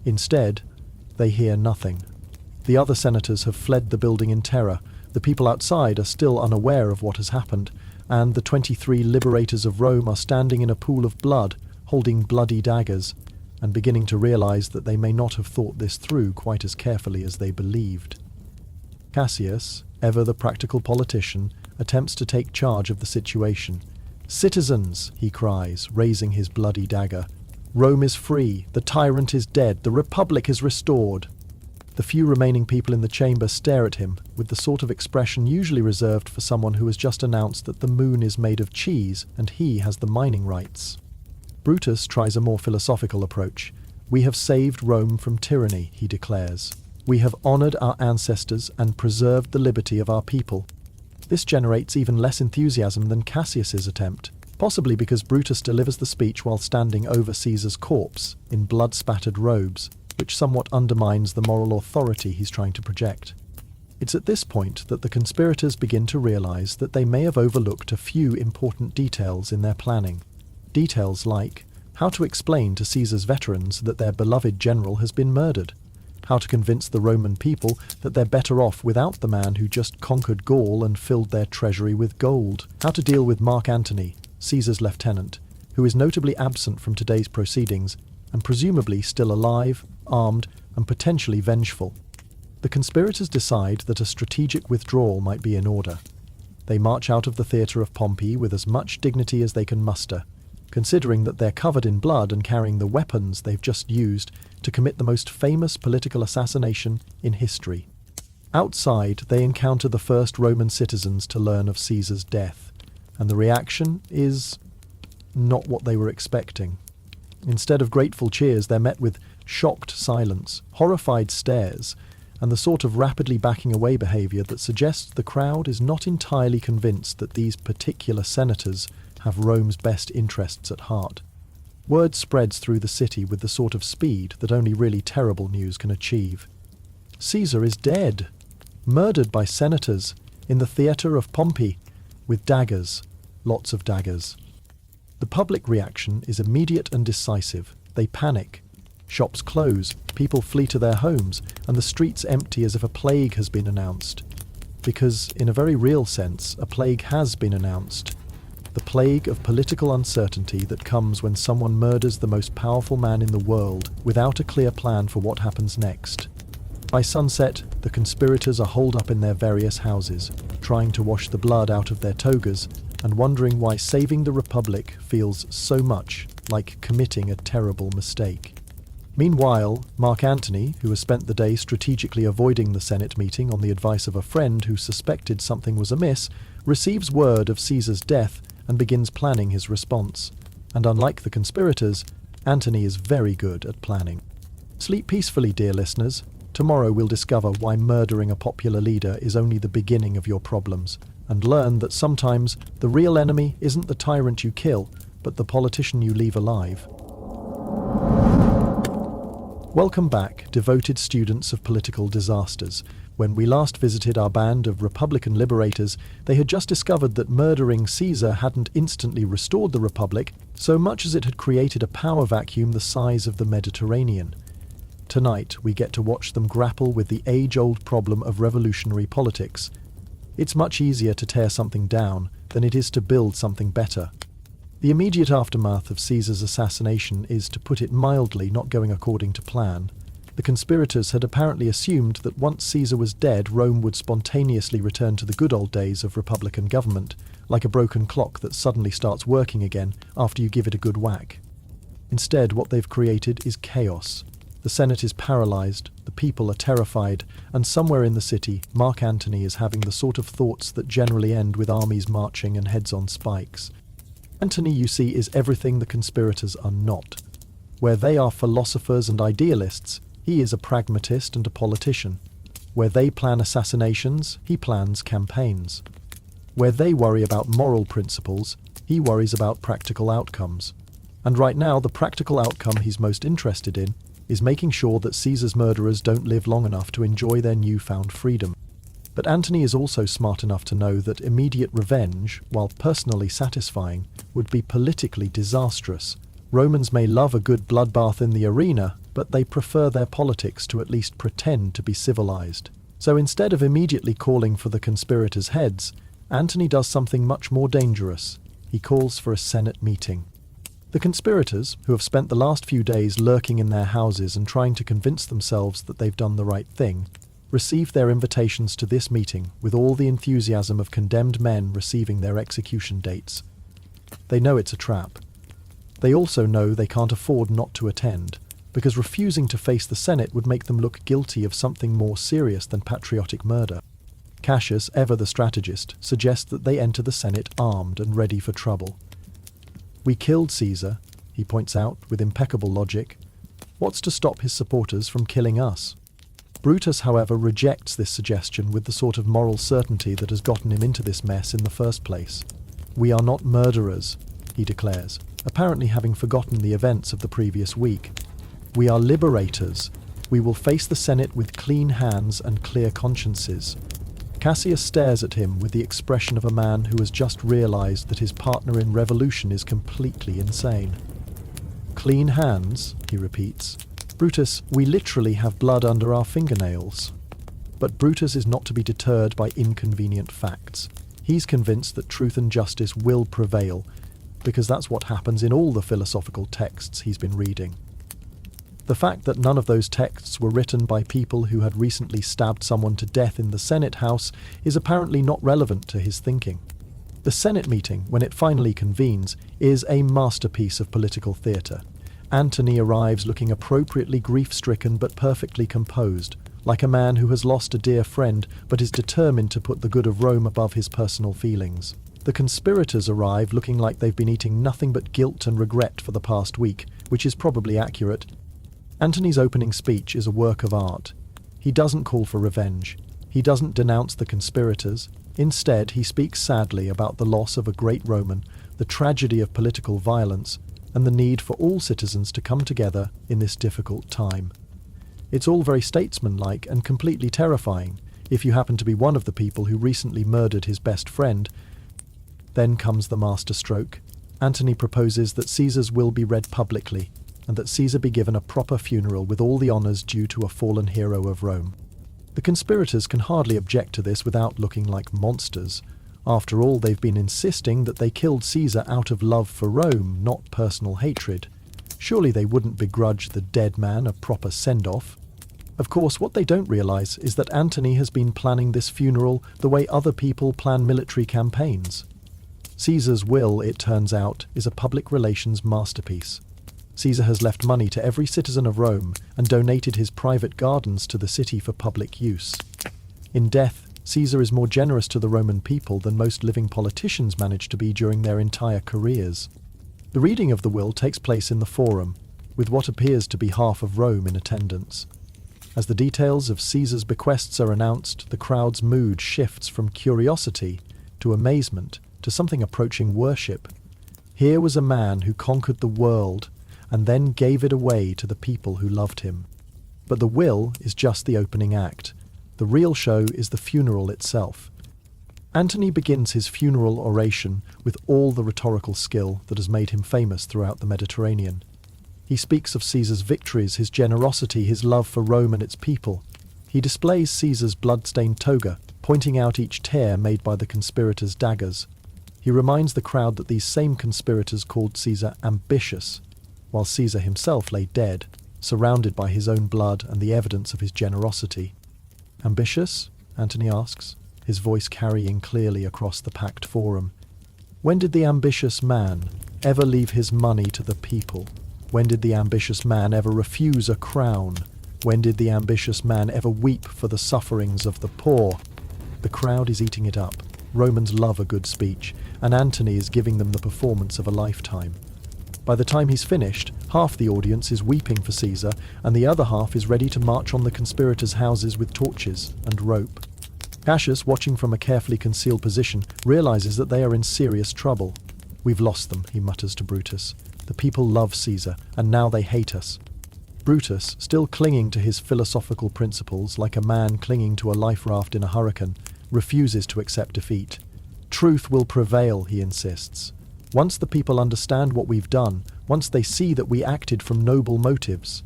Instead, they hear nothing. The other senators have fled the building in terror, the people outside are still unaware of what has happened, and the 23 liberators of Rome are standing in a pool of blood, holding bloody daggers, and beginning to realize that they may not have thought this through quite as carefully as they believed. Cassius, ever the practical politician, attempts to take charge of the situation. "Citizens," he cries, raising his bloody dagger, "Rome is free, the tyrant is dead, the Republic is restored." The few remaining people in the chamber stare at him with the sort of expression usually reserved for someone who has just announced that the moon is made of cheese and he has the mining rights. Brutus tries a more philosophical approach. "We have saved Rome from tyranny," he declares. "We have honored our ancestors and preserved the liberty of our people." This generates even less enthusiasm than Cassius's attempt, possibly because Brutus delivers the speech while standing over Caesar's corpse in blood-spattered robes, which somewhat undermines the moral authority he's trying to project. It's at this point that the conspirators begin to realize that they may have overlooked a few important details in their planning. Details like how to explain to Caesar's veterans that their beloved general has been murdered, how to convince the Roman people that they're better off without the man who just conquered Gaul and filled their treasury with gold, how to deal with Mark Antony, Caesar's lieutenant, who is notably absent from today's proceedings and presumably still alive, armed, and potentially vengeful. The conspirators decide that a strategic withdrawal might be in order. They march out of the theatre of Pompey with as much dignity as they can muster, considering that they're covered in blood and carrying the weapons they've just used to commit the most famous political assassination in history. Outside, they encounter the first Roman citizens to learn of Caesar's death, and the reaction is not what they were expecting. Instead of grateful cheers, they're met with shocked silence, horrified stares, and the sort of rapidly backing away behaviour that suggests the crowd is not entirely convinced that these particular senators have Rome's best interests at heart. Word spreads through the city with the sort of speed that only really terrible news can achieve. Caesar is dead, murdered by senators in the theatre of Pompey with daggers, lots of daggers. The public reaction is immediate and decisive. They panic. Shops close, people flee to their homes, and the streets empty as if a plague has been announced. Because, in a very real sense, a plague has been announced. The plague of political uncertainty that comes when someone murders the most powerful man in the world without a clear plan for what happens next. By sunset, the conspirators are holed up in their various houses, trying to wash the blood out of their togas and wondering why saving the Republic feels so much like committing a terrible mistake. Meanwhile, Mark Antony, who has spent the day strategically avoiding the Senate meeting on the advice of a friend who suspected something was amiss, receives word of Caesar's death and begins planning his response. And unlike the conspirators, Antony is very good at planning. Sleep peacefully, dear listeners. Tomorrow we'll discover why murdering a popular leader is only the beginning of your problems, and learn that sometimes the real enemy isn't the tyrant you kill, but the politician you leave alive. Welcome back, devoted students of political disasters. When we last visited our band of Republican liberators, they had just discovered that murdering Caesar hadn't instantly restored the Republic so much as it had created a power vacuum the size of the Mediterranean. Tonight, we get to watch them grapple with the age-old problem of revolutionary politics. It's much easier to tear something down than it is to build something better. The immediate aftermath of Caesar's assassination is, to put it mildly, not going according to plan. The conspirators had apparently assumed that once Caesar was dead, Rome would spontaneously return to the good old days of republican government, like a broken clock that suddenly starts working again after you give it a good whack. Instead, what they've created is chaos. The Senate is paralyzed, the people are terrified, and somewhere in the city, Mark Antony is having the sort of thoughts that generally end with armies marching and heads on spikes. Antony, you see, is everything the conspirators are not. Where they are philosophers and idealists, he is a pragmatist and a politician. Where they plan assassinations, he plans campaigns. Where they worry about moral principles, he worries about practical outcomes. And right now, the practical outcome he's most interested in is making sure that Caesar's murderers don't live long enough to enjoy their newfound freedom. But Antony is also smart enough to know that immediate revenge, while personally satisfying, would be politically disastrous. Romans may love a good bloodbath in the arena, but they prefer their politics to at least pretend to be civilized. So instead of immediately calling for the conspirators' heads, Antony does something much more dangerous. He calls for a Senate meeting. The conspirators, who have spent the last few days lurking in their houses and trying to convince themselves that they've done the right thing, receive their invitations to this meeting with all the enthusiasm of condemned men receiving their execution dates. They know it's a trap. They also know they can't afford not to attend, because refusing to face the Senate would make them look guilty of something more serious than patriotic murder. Cassius, ever the strategist, suggests that they enter the Senate armed and ready for trouble. We killed Caesar, he points out with impeccable logic. What's to stop his supporters from killing us? Brutus, however, rejects this suggestion with the sort of moral certainty that has gotten him into this mess in the first place. We are not murderers, he declares, apparently having forgotten the events of the previous week. We are liberators. We will face the Senate with clean hands and clear consciences. Cassius stares at him with the expression of a man who has just realized that his partner in revolution is completely insane. Clean hands, he repeats. Brutus, we literally have blood under our fingernails. But Brutus is not to be deterred by inconvenient facts. He's convinced that truth and justice will prevail, because that's what happens in all the philosophical texts he's been reading. The fact that none of those texts were written by people who had recently stabbed someone to death in the Senate House is apparently not relevant to his thinking. The Senate meeting, when it finally convenes, is a masterpiece of political theatre. Antony arrives looking appropriately grief-stricken but perfectly composed, like a man who has lost a dear friend but is determined to put the good of Rome above his personal feelings. The conspirators arrive looking like they've been eating nothing but guilt and regret for the past week, which is probably accurate. Antony's opening speech is a work of art. He doesn't call for revenge. He doesn't denounce the conspirators. Instead, he speaks sadly about the loss of a great Roman, the tragedy of political violence, and the need for all citizens to come together in this difficult time. It's all very statesmanlike and completely terrifying if you happen to be one of the people who recently murdered his best friend. Then comes the masterstroke. Antony proposes that Caesar's will be read publicly, and that Caesar be given a proper funeral with all the honours due to a fallen hero of Rome. The conspirators can hardly object to this without looking like monsters. After all, they've been insisting that they killed Caesar out of love for Rome, not personal hatred. Surely they wouldn't begrudge the dead man a proper send-off. Of course, what they don't realise is that Antony has been planning this funeral the way other people plan military campaigns. Caesar's will, it turns out, is a public relations masterpiece. Caesar has left money to every citizen of Rome and donated his private gardens to the city for public use. In death, Caesar is more generous to the Roman people than most living politicians manage to be during their entire careers. The reading of the will takes place in the Forum, with what appears to be half of Rome in attendance. As the details of Caesar's bequests are announced, the crowd's mood shifts from curiosity to amazement to something approaching worship. Here was a man who conquered the world and then gave it away to the people who loved him. But the will is just the opening act. The real show is the funeral itself. Antony begins his funeral oration with all the rhetorical skill that has made him famous throughout the Mediterranean. He speaks of Caesar's victories, his generosity, his love for Rome and its people. He displays Caesar's blood-stained toga, pointing out each tear made by the conspirators' daggers. He reminds the crowd that these same conspirators called Caesar ambitious, while Caesar himself lay dead, surrounded by his own blood and the evidence of his generosity. Ambitious? Antony asks, his voice carrying clearly across the packed forum. When did the ambitious man ever leave his money to the people? When did the ambitious man ever refuse a crown? When did the ambitious man ever weep for the sufferings of the poor? The crowd is eating it up. Romans love a good speech, and Antony is giving them the performance of a lifetime. By the time he's finished, half the audience is weeping for Caesar, and the other half is ready to march on the conspirators' houses with torches and rope. Cassius, watching from a carefully concealed position, realizes that they are in serious trouble. "We've lost them," he mutters to Brutus. "The people love Caesar, and now they hate us." Brutus, still clinging to his philosophical principles like a man clinging to a life raft in a hurricane, refuses to accept defeat. "Truth will prevail," he insists. "Once the people understand what we've done, once they see that we acted from noble motives."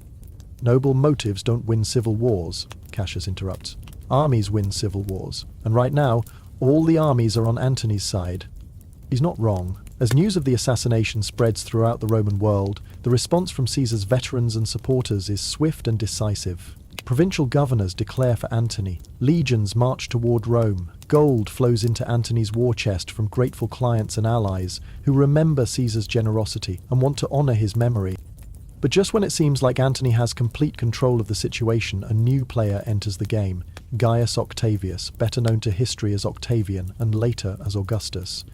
"Noble motives don't win civil wars," Cassius interrupts. "Armies win civil wars, and right now, all the armies are on Antony's side." He's not wrong. As news of the assassination spreads throughout the Roman world, the response from Caesar's veterans and supporters is swift and decisive. Provincial governors declare for Antony. Legions march toward Rome. Gold flows into Antony's war chest from grateful clients and allies who remember Caesar's generosity and want to honor his memory. But just when it seems like Antony has complete control of the situation, a new player enters the game, Gaius Octavius, better known to history as Octavian and later as Augustus.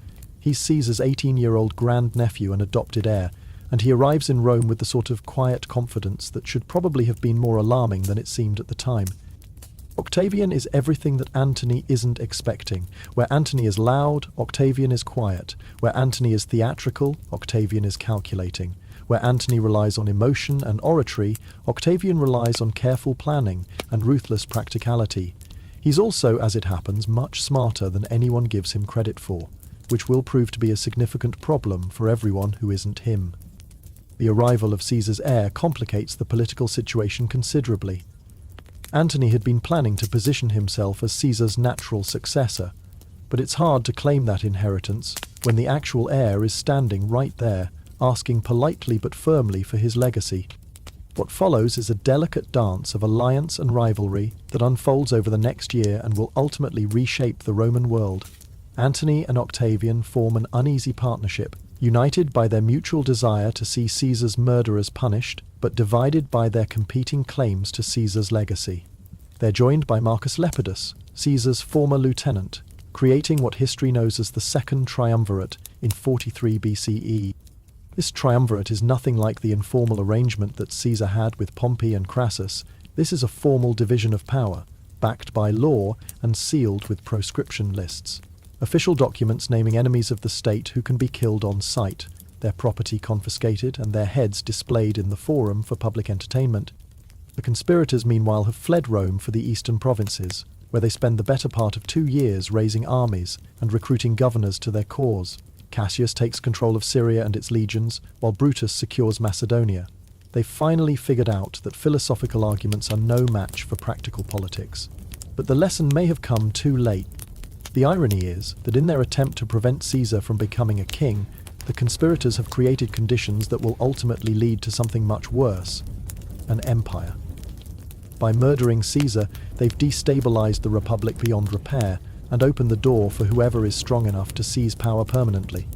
He's Caesar's 18-year-old grandnephew and adopted heir, and he arrives in Rome with the sort of quiet confidence that should probably have been more alarming than it seemed at the time. Octavian is everything that Antony isn't expecting. Where Antony is loud, Octavian is quiet. Where Antony is theatrical, Octavian is calculating. Where Antony relies on emotion and oratory, Octavian relies on careful planning and ruthless practicality. He's also, as it happens, much smarter than anyone gives him credit for, which will prove to be a significant problem for everyone who isn't him. The arrival of Caesar's heir complicates the political situation considerably. Antony had been planning to position himself as Caesar's natural successor, but it's hard to claim that inheritance when the actual heir is standing right there, asking politely but firmly for his legacy. What follows is a delicate dance of alliance and rivalry that unfolds over the next year and will ultimately reshape the Roman world. Antony and Octavian form an uneasy partnership, united by their mutual desire to see Caesar's murderers punished, but divided by their competing claims to Caesar's legacy. They're joined by Marcus Lepidus, Caesar's former lieutenant, creating what history knows as the Second Triumvirate in 43 BCE. This triumvirate is nothing like the informal arrangement that Caesar had with Pompey and Crassus. This is a formal division of power, backed by law and sealed with proscription lists. Official documents naming enemies of the state who can be killed on sight, their property confiscated and their heads displayed in the forum for public entertainment. The conspirators, meanwhile, have fled Rome for the eastern provinces, where they spend the better part of 2 years raising armies and recruiting governors to their cause. Cassius takes control of Syria and its legions, while Brutus secures Macedonia. They've finally figured out that philosophical arguments are no match for practical politics. But the lesson may have come too late. The irony is that in their attempt to prevent Caesar from becoming a king, the conspirators have created conditions that will ultimately lead to something much worse: an empire. By murdering Caesar, they've destabilized the Republic beyond repair and opened the door for whoever is strong enough to seize power permanently.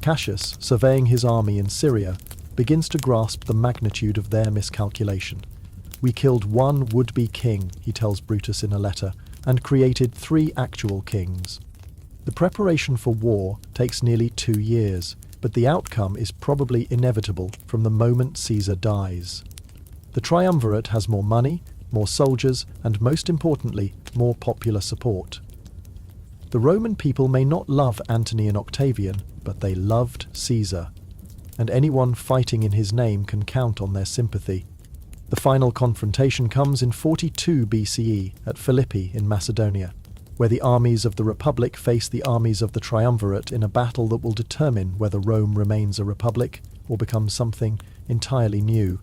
Cassius, surveying his army in Syria, begins to grasp the magnitude of their miscalculation. "We killed one would-be king," he tells Brutus in a letter, "and created 3 actual kings." The preparation for war takes nearly 2 years, but the outcome is probably inevitable from the moment Caesar dies. The triumvirate has more money, more soldiers, and most importantly, more popular support. The Roman people may not love Antony and Octavian, but they loved Caesar, and anyone fighting in his name can count on their sympathy. The final confrontation comes in 42 BCE at Philippi in Macedonia, where the armies of the Republic face the armies of the Triumvirate in a battle that will determine whether Rome remains a republic or becomes something entirely new.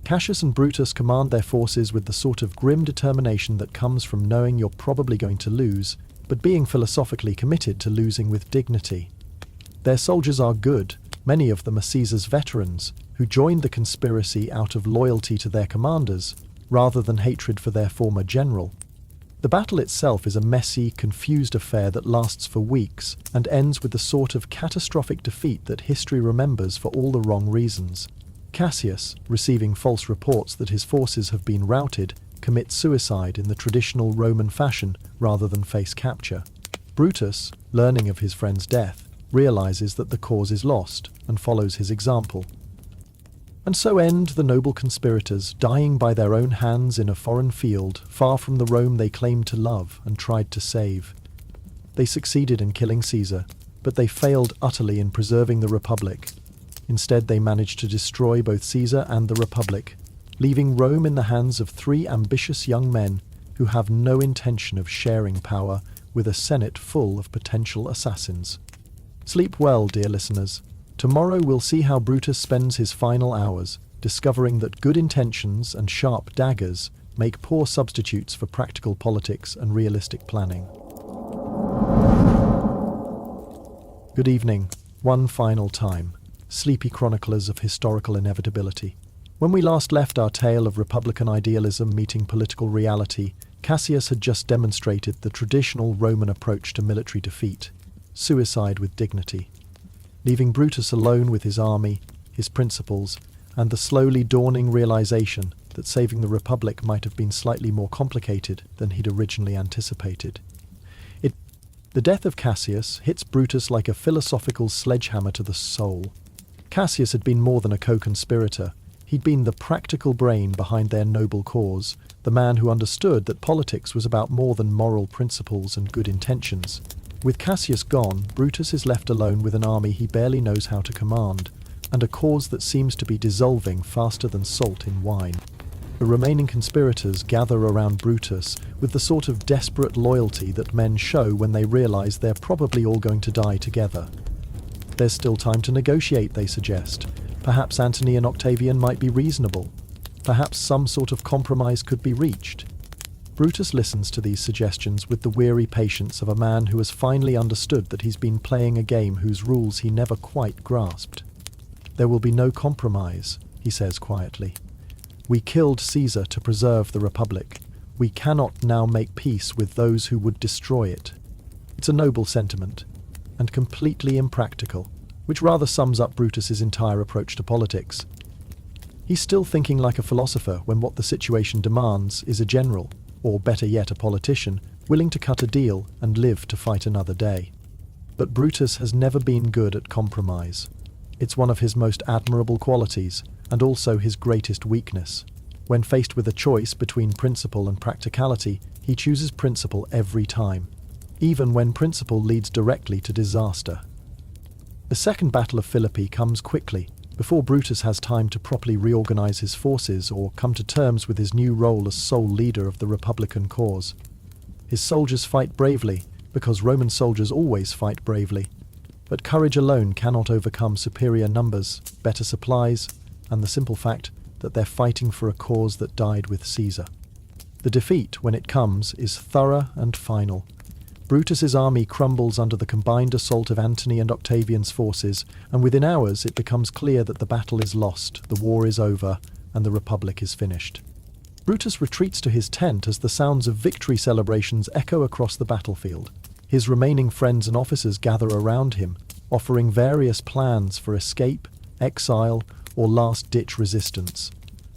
Cassius and Brutus command their forces with the sort of grim determination that comes from knowing you're probably going to lose, but being philosophically committed to losing with dignity. Their soldiers are good. Many of them are Caesar's veterans, who joined the conspiracy out of loyalty to their commanders, rather than hatred for their former general. The battle itself is a messy, confused affair that lasts for weeks and ends with the sort of catastrophic defeat that history remembers for all the wrong reasons. Cassius, receiving false reports that his forces have been routed, commits suicide in the traditional Roman fashion rather than face capture. Brutus, learning of his friend's death, realizes that the cause is lost and follows his example. And so end the noble conspirators, dying by their own hands in a foreign field, far from the Rome they claimed to love and tried to save. They succeeded in killing Caesar, but they failed utterly in preserving the Republic. Instead, they managed to destroy both Caesar and the Republic, leaving Rome in the hands of 3 ambitious young men who have no intention of sharing power with a Senate full of potential assassins. Sleep well, dear listeners. Tomorrow we'll see how Brutus spends his final hours, discovering that good intentions and sharp daggers make poor substitutes for practical politics and realistic planning. Good evening, one final time, sleepy chroniclers of historical inevitability. When we last left our tale of Republican idealism meeting political reality, Cassius had just demonstrated the traditional Roman approach to military defeat: suicide with dignity. Leaving Brutus alone with his army, his principles, and the slowly dawning realization that saving the Republic might have been slightly more complicated than he'd originally anticipated. The death of Cassius hits Brutus like a philosophical sledgehammer to the soul. Cassius had been more than a co-conspirator. He'd been the practical brain behind their noble cause, the man who understood that politics was about more than moral principles and good intentions. With Cassius gone, Brutus is left alone with an army he barely knows how to command, and a cause that seems to be dissolving faster than salt in wine. The remaining conspirators gather around Brutus with the sort of desperate loyalty that men show when they realize they're probably all going to die together. There's still time to negotiate, they suggest. Perhaps Antony and Octavian might be reasonable. Perhaps some sort of compromise could be reached. Brutus listens to these suggestions with the weary patience of a man who has finally understood that he's been playing a game whose rules he never quite grasped. "There will be no compromise," he says quietly. "We killed Caesar to preserve the Republic. We cannot now make peace with those who would destroy it." It's a noble sentiment, and completely impractical, which rather sums up Brutus's entire approach to politics. He's still thinking like a philosopher when what the situation demands is a general, or better yet a politician, willing to cut a deal and live to fight another day. But Brutus has never been good at compromise. It's one of his most admirable qualities, and also his greatest weakness. When faced with a choice between principle and practicality, he chooses principle every time, even when principle leads directly to disaster. The Second Battle of Philippi comes quickly, before Brutus has time to properly reorganize his forces or come to terms with his new role as sole leader of the Republican cause. His soldiers fight bravely, because Roman soldiers always fight bravely. But courage alone cannot overcome superior numbers, better supplies, and the simple fact that they're fighting for a cause that died with Caesar. The defeat, when it comes, is thorough and final. Brutus's army crumbles under the combined assault of Antony and Octavian's forces, and within hours it becomes clear that the battle is lost, the war is over, and the Republic is finished. Brutus retreats to his tent as the sounds of victory celebrations echo across the battlefield. His remaining friends and officers gather around him, offering various plans for escape, exile, or last-ditch resistance.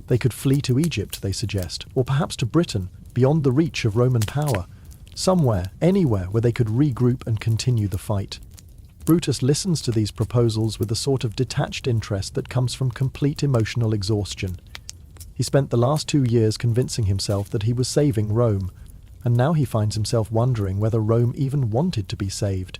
They could flee to Egypt, they suggest, or perhaps to Britain, beyond the reach of Roman power, somewhere, anywhere where they could regroup and continue the fight. Brutus listens to these proposals with a sort of detached interest that comes from complete emotional exhaustion. He spent the last 2 years convincing himself that he was saving Rome, and now he finds himself wondering whether Rome even wanted to be saved.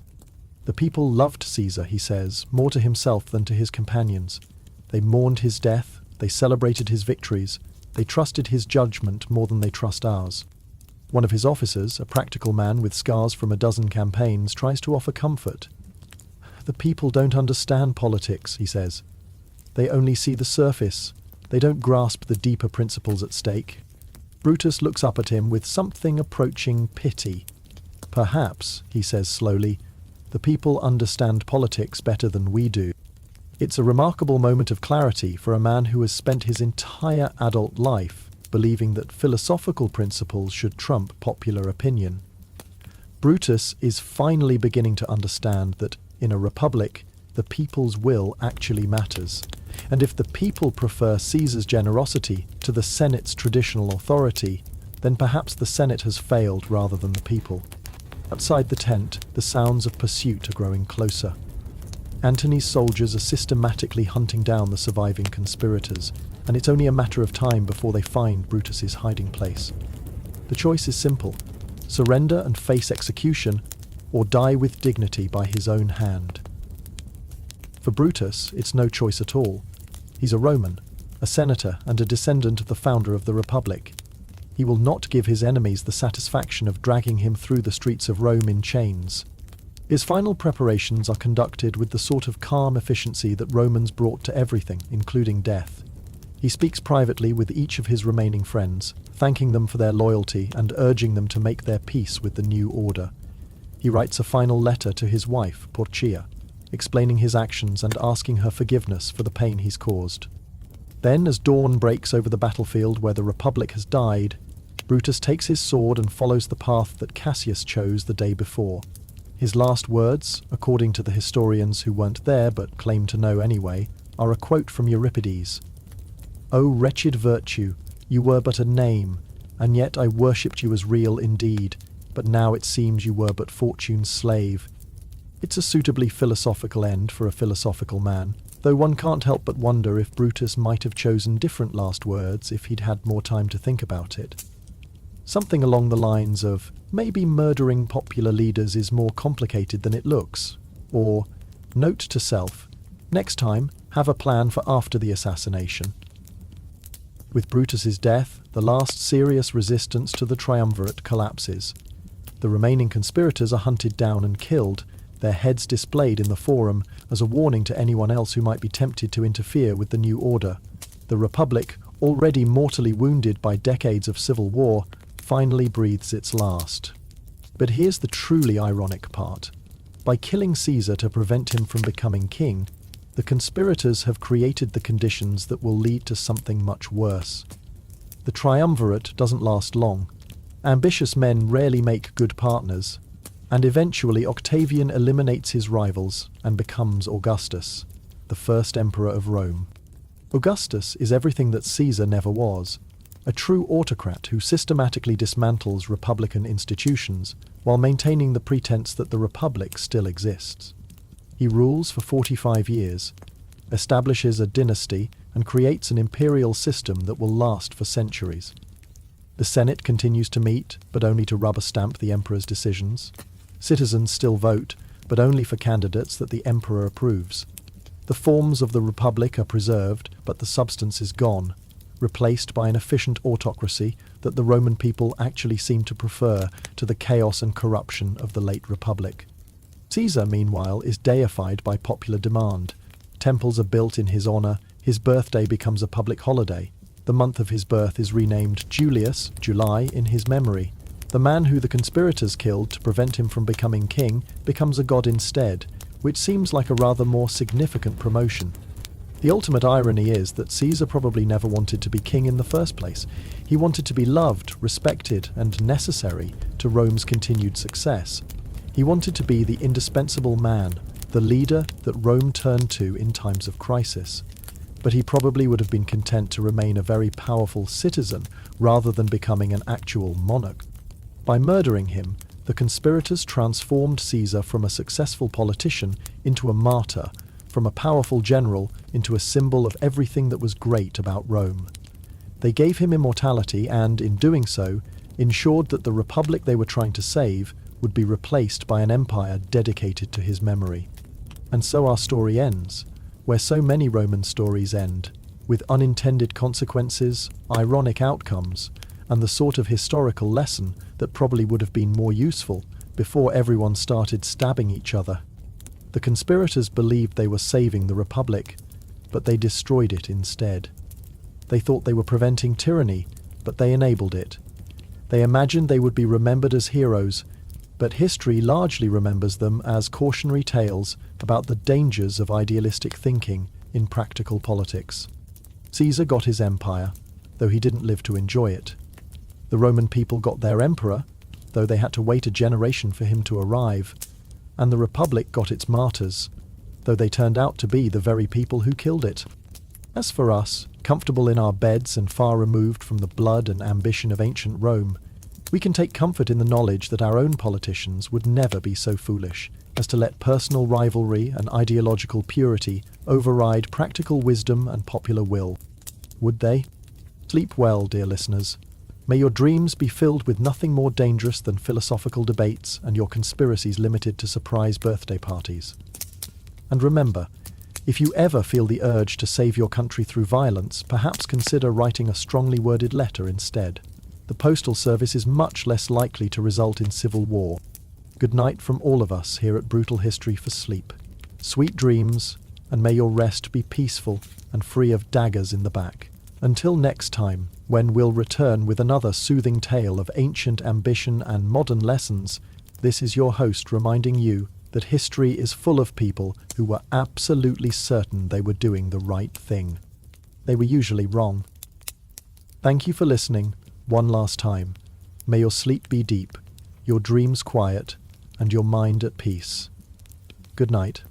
The people loved Caesar, he says, more to himself than to his companions. They mourned his death, they celebrated his victories, they trusted his judgment more than they trust ours. One of his officers, a practical man with scars from a dozen campaigns, tries to offer comfort. The people don't understand politics, he says. They only see the surface. They don't grasp the deeper principles at stake. Brutus looks up at him with something approaching pity. Perhaps, he says slowly, the people understand politics better than we do. It's a remarkable moment of clarity for a man who has spent his entire adult life believing that philosophical principles should trump popular opinion. Brutus is finally beginning to understand that, in a republic, the people's will actually matters. And if the people prefer Caesar's generosity to the Senate's traditional authority, then perhaps the Senate has failed rather than the people. Outside the tent, the sounds of pursuit are growing closer. Antony's soldiers are systematically hunting down the surviving conspirators, and it's only a matter of time before they find Brutus's hiding place. The choice is simple: surrender and face execution, or die with dignity by his own hand. For Brutus, it's no choice at all. He's a Roman, a senator, and a descendant of the founder of the Republic. He will not give his enemies the satisfaction of dragging him through the streets of Rome in chains. His final preparations are conducted with the sort of calm efficiency that Romans brought to everything, including death. He speaks privately with each of his remaining friends, thanking them for their loyalty and urging them to make their peace with the new order. He writes a final letter to his wife, Porcia, explaining his actions and asking her forgiveness for the pain he's caused. Then, as dawn breaks over the battlefield where the Republic has died, Brutus takes his sword and follows the path that Cassius chose the day before. His last words, according to the historians who weren't there but claim to know anyway, are a quote from Euripides. "O wretched virtue, you were but a name, and yet I worshipped you as real indeed, but now it seems you were but fortune's slave." It's a suitably philosophical end for a philosophical man, though one can't help but wonder if Brutus might have chosen different last words if he'd had more time to think about it. Something along the lines of, maybe murdering popular leaders is more complicated than it looks, or, note to self, next time, have a plan for after the assassination. With Brutus's death, the last serious resistance to the triumvirate collapses. The remaining conspirators are hunted down and killed, their heads displayed in the forum as a warning to anyone else who might be tempted to interfere with the new order. The Republic, already mortally wounded by decades of civil war, finally breathes its last. But here's the truly ironic part. By killing Caesar to prevent him from becoming king, the conspirators have created the conditions that will lead to something much worse. The triumvirate doesn't last long. Ambitious men rarely make good partners, and eventually Octavian eliminates his rivals and becomes Augustus, the first emperor of Rome. Augustus is everything that Caesar never was, a true autocrat who systematically dismantles republican institutions while maintaining the pretense that the Republic still exists. He rules for 45 years, establishes a dynasty, and creates an imperial system that will last for centuries. The Senate continues to meet, but only to rubber stamp the emperor's decisions. Citizens still vote, but only for candidates that the emperor approves. The forms of the Republic are preserved, but the substance is gone, replaced by an efficient autocracy that the Roman people actually seem to prefer to the chaos and corruption of the late Republic. Caesar, meanwhile, is deified by popular demand. Temples are built in his honor, his birthday becomes a public holiday. The month of his birth is renamed Julius, July, in his memory. The man who the conspirators killed to prevent him from becoming king becomes a god instead, which seems like a rather more significant promotion. The ultimate irony is that Caesar probably never wanted to be king in the first place. He wanted to be loved, respected, and necessary to Rome's continued success. He wanted to be the indispensable man, the leader that Rome turned to in times of crisis. But he probably would have been content to remain a very powerful citizen rather than becoming an actual monarch. By murdering him, the conspirators transformed Caesar from a successful politician into a martyr, from a powerful general into a symbol of everything that was great about Rome. They gave him immortality and, in doing so, ensured that the republic they were trying to save would be replaced by an empire dedicated to his memory. And so our story ends, where so many Roman stories end, with unintended consequences, ironic outcomes, and the sort of historical lesson that probably would have been more useful before everyone started stabbing each other. The conspirators believed they were saving the Republic, but they destroyed it instead. They thought they were preventing tyranny, but they enabled it. They imagined they would be remembered as heroes, but history largely remembers them as cautionary tales about the dangers of idealistic thinking in practical politics. Caesar got his empire, though he didn't live to enjoy it. The Roman people got their emperor, though they had to wait a generation for him to arrive. And the Republic got its martyrs, though they turned out to be the very people who killed it. As for us, comfortable in our beds and far removed from the blood and ambition of ancient Rome, we can take comfort in the knowledge that our own politicians would never be so foolish as to let personal rivalry and ideological purity override practical wisdom and popular will. Would they? Sleep well, dear listeners. May your dreams be filled with nothing more dangerous than philosophical debates and your conspiracies limited to surprise birthday parties. And remember, if you ever feel the urge to save your country through violence, perhaps consider writing a strongly worded letter instead. The postal service is much less likely to result in civil war. Good night from all of us here at Brutal History for Sleep. Sweet dreams, and may your rest be peaceful and free of daggers in the back. Until next time, when we'll return with another soothing tale of ancient ambition and modern lessons, this is your host reminding you that history is full of people who were absolutely certain they were doing the right thing. They were usually wrong. Thank you for listening, one last time. May your sleep be deep, your dreams quiet, and your mind at peace. Good night.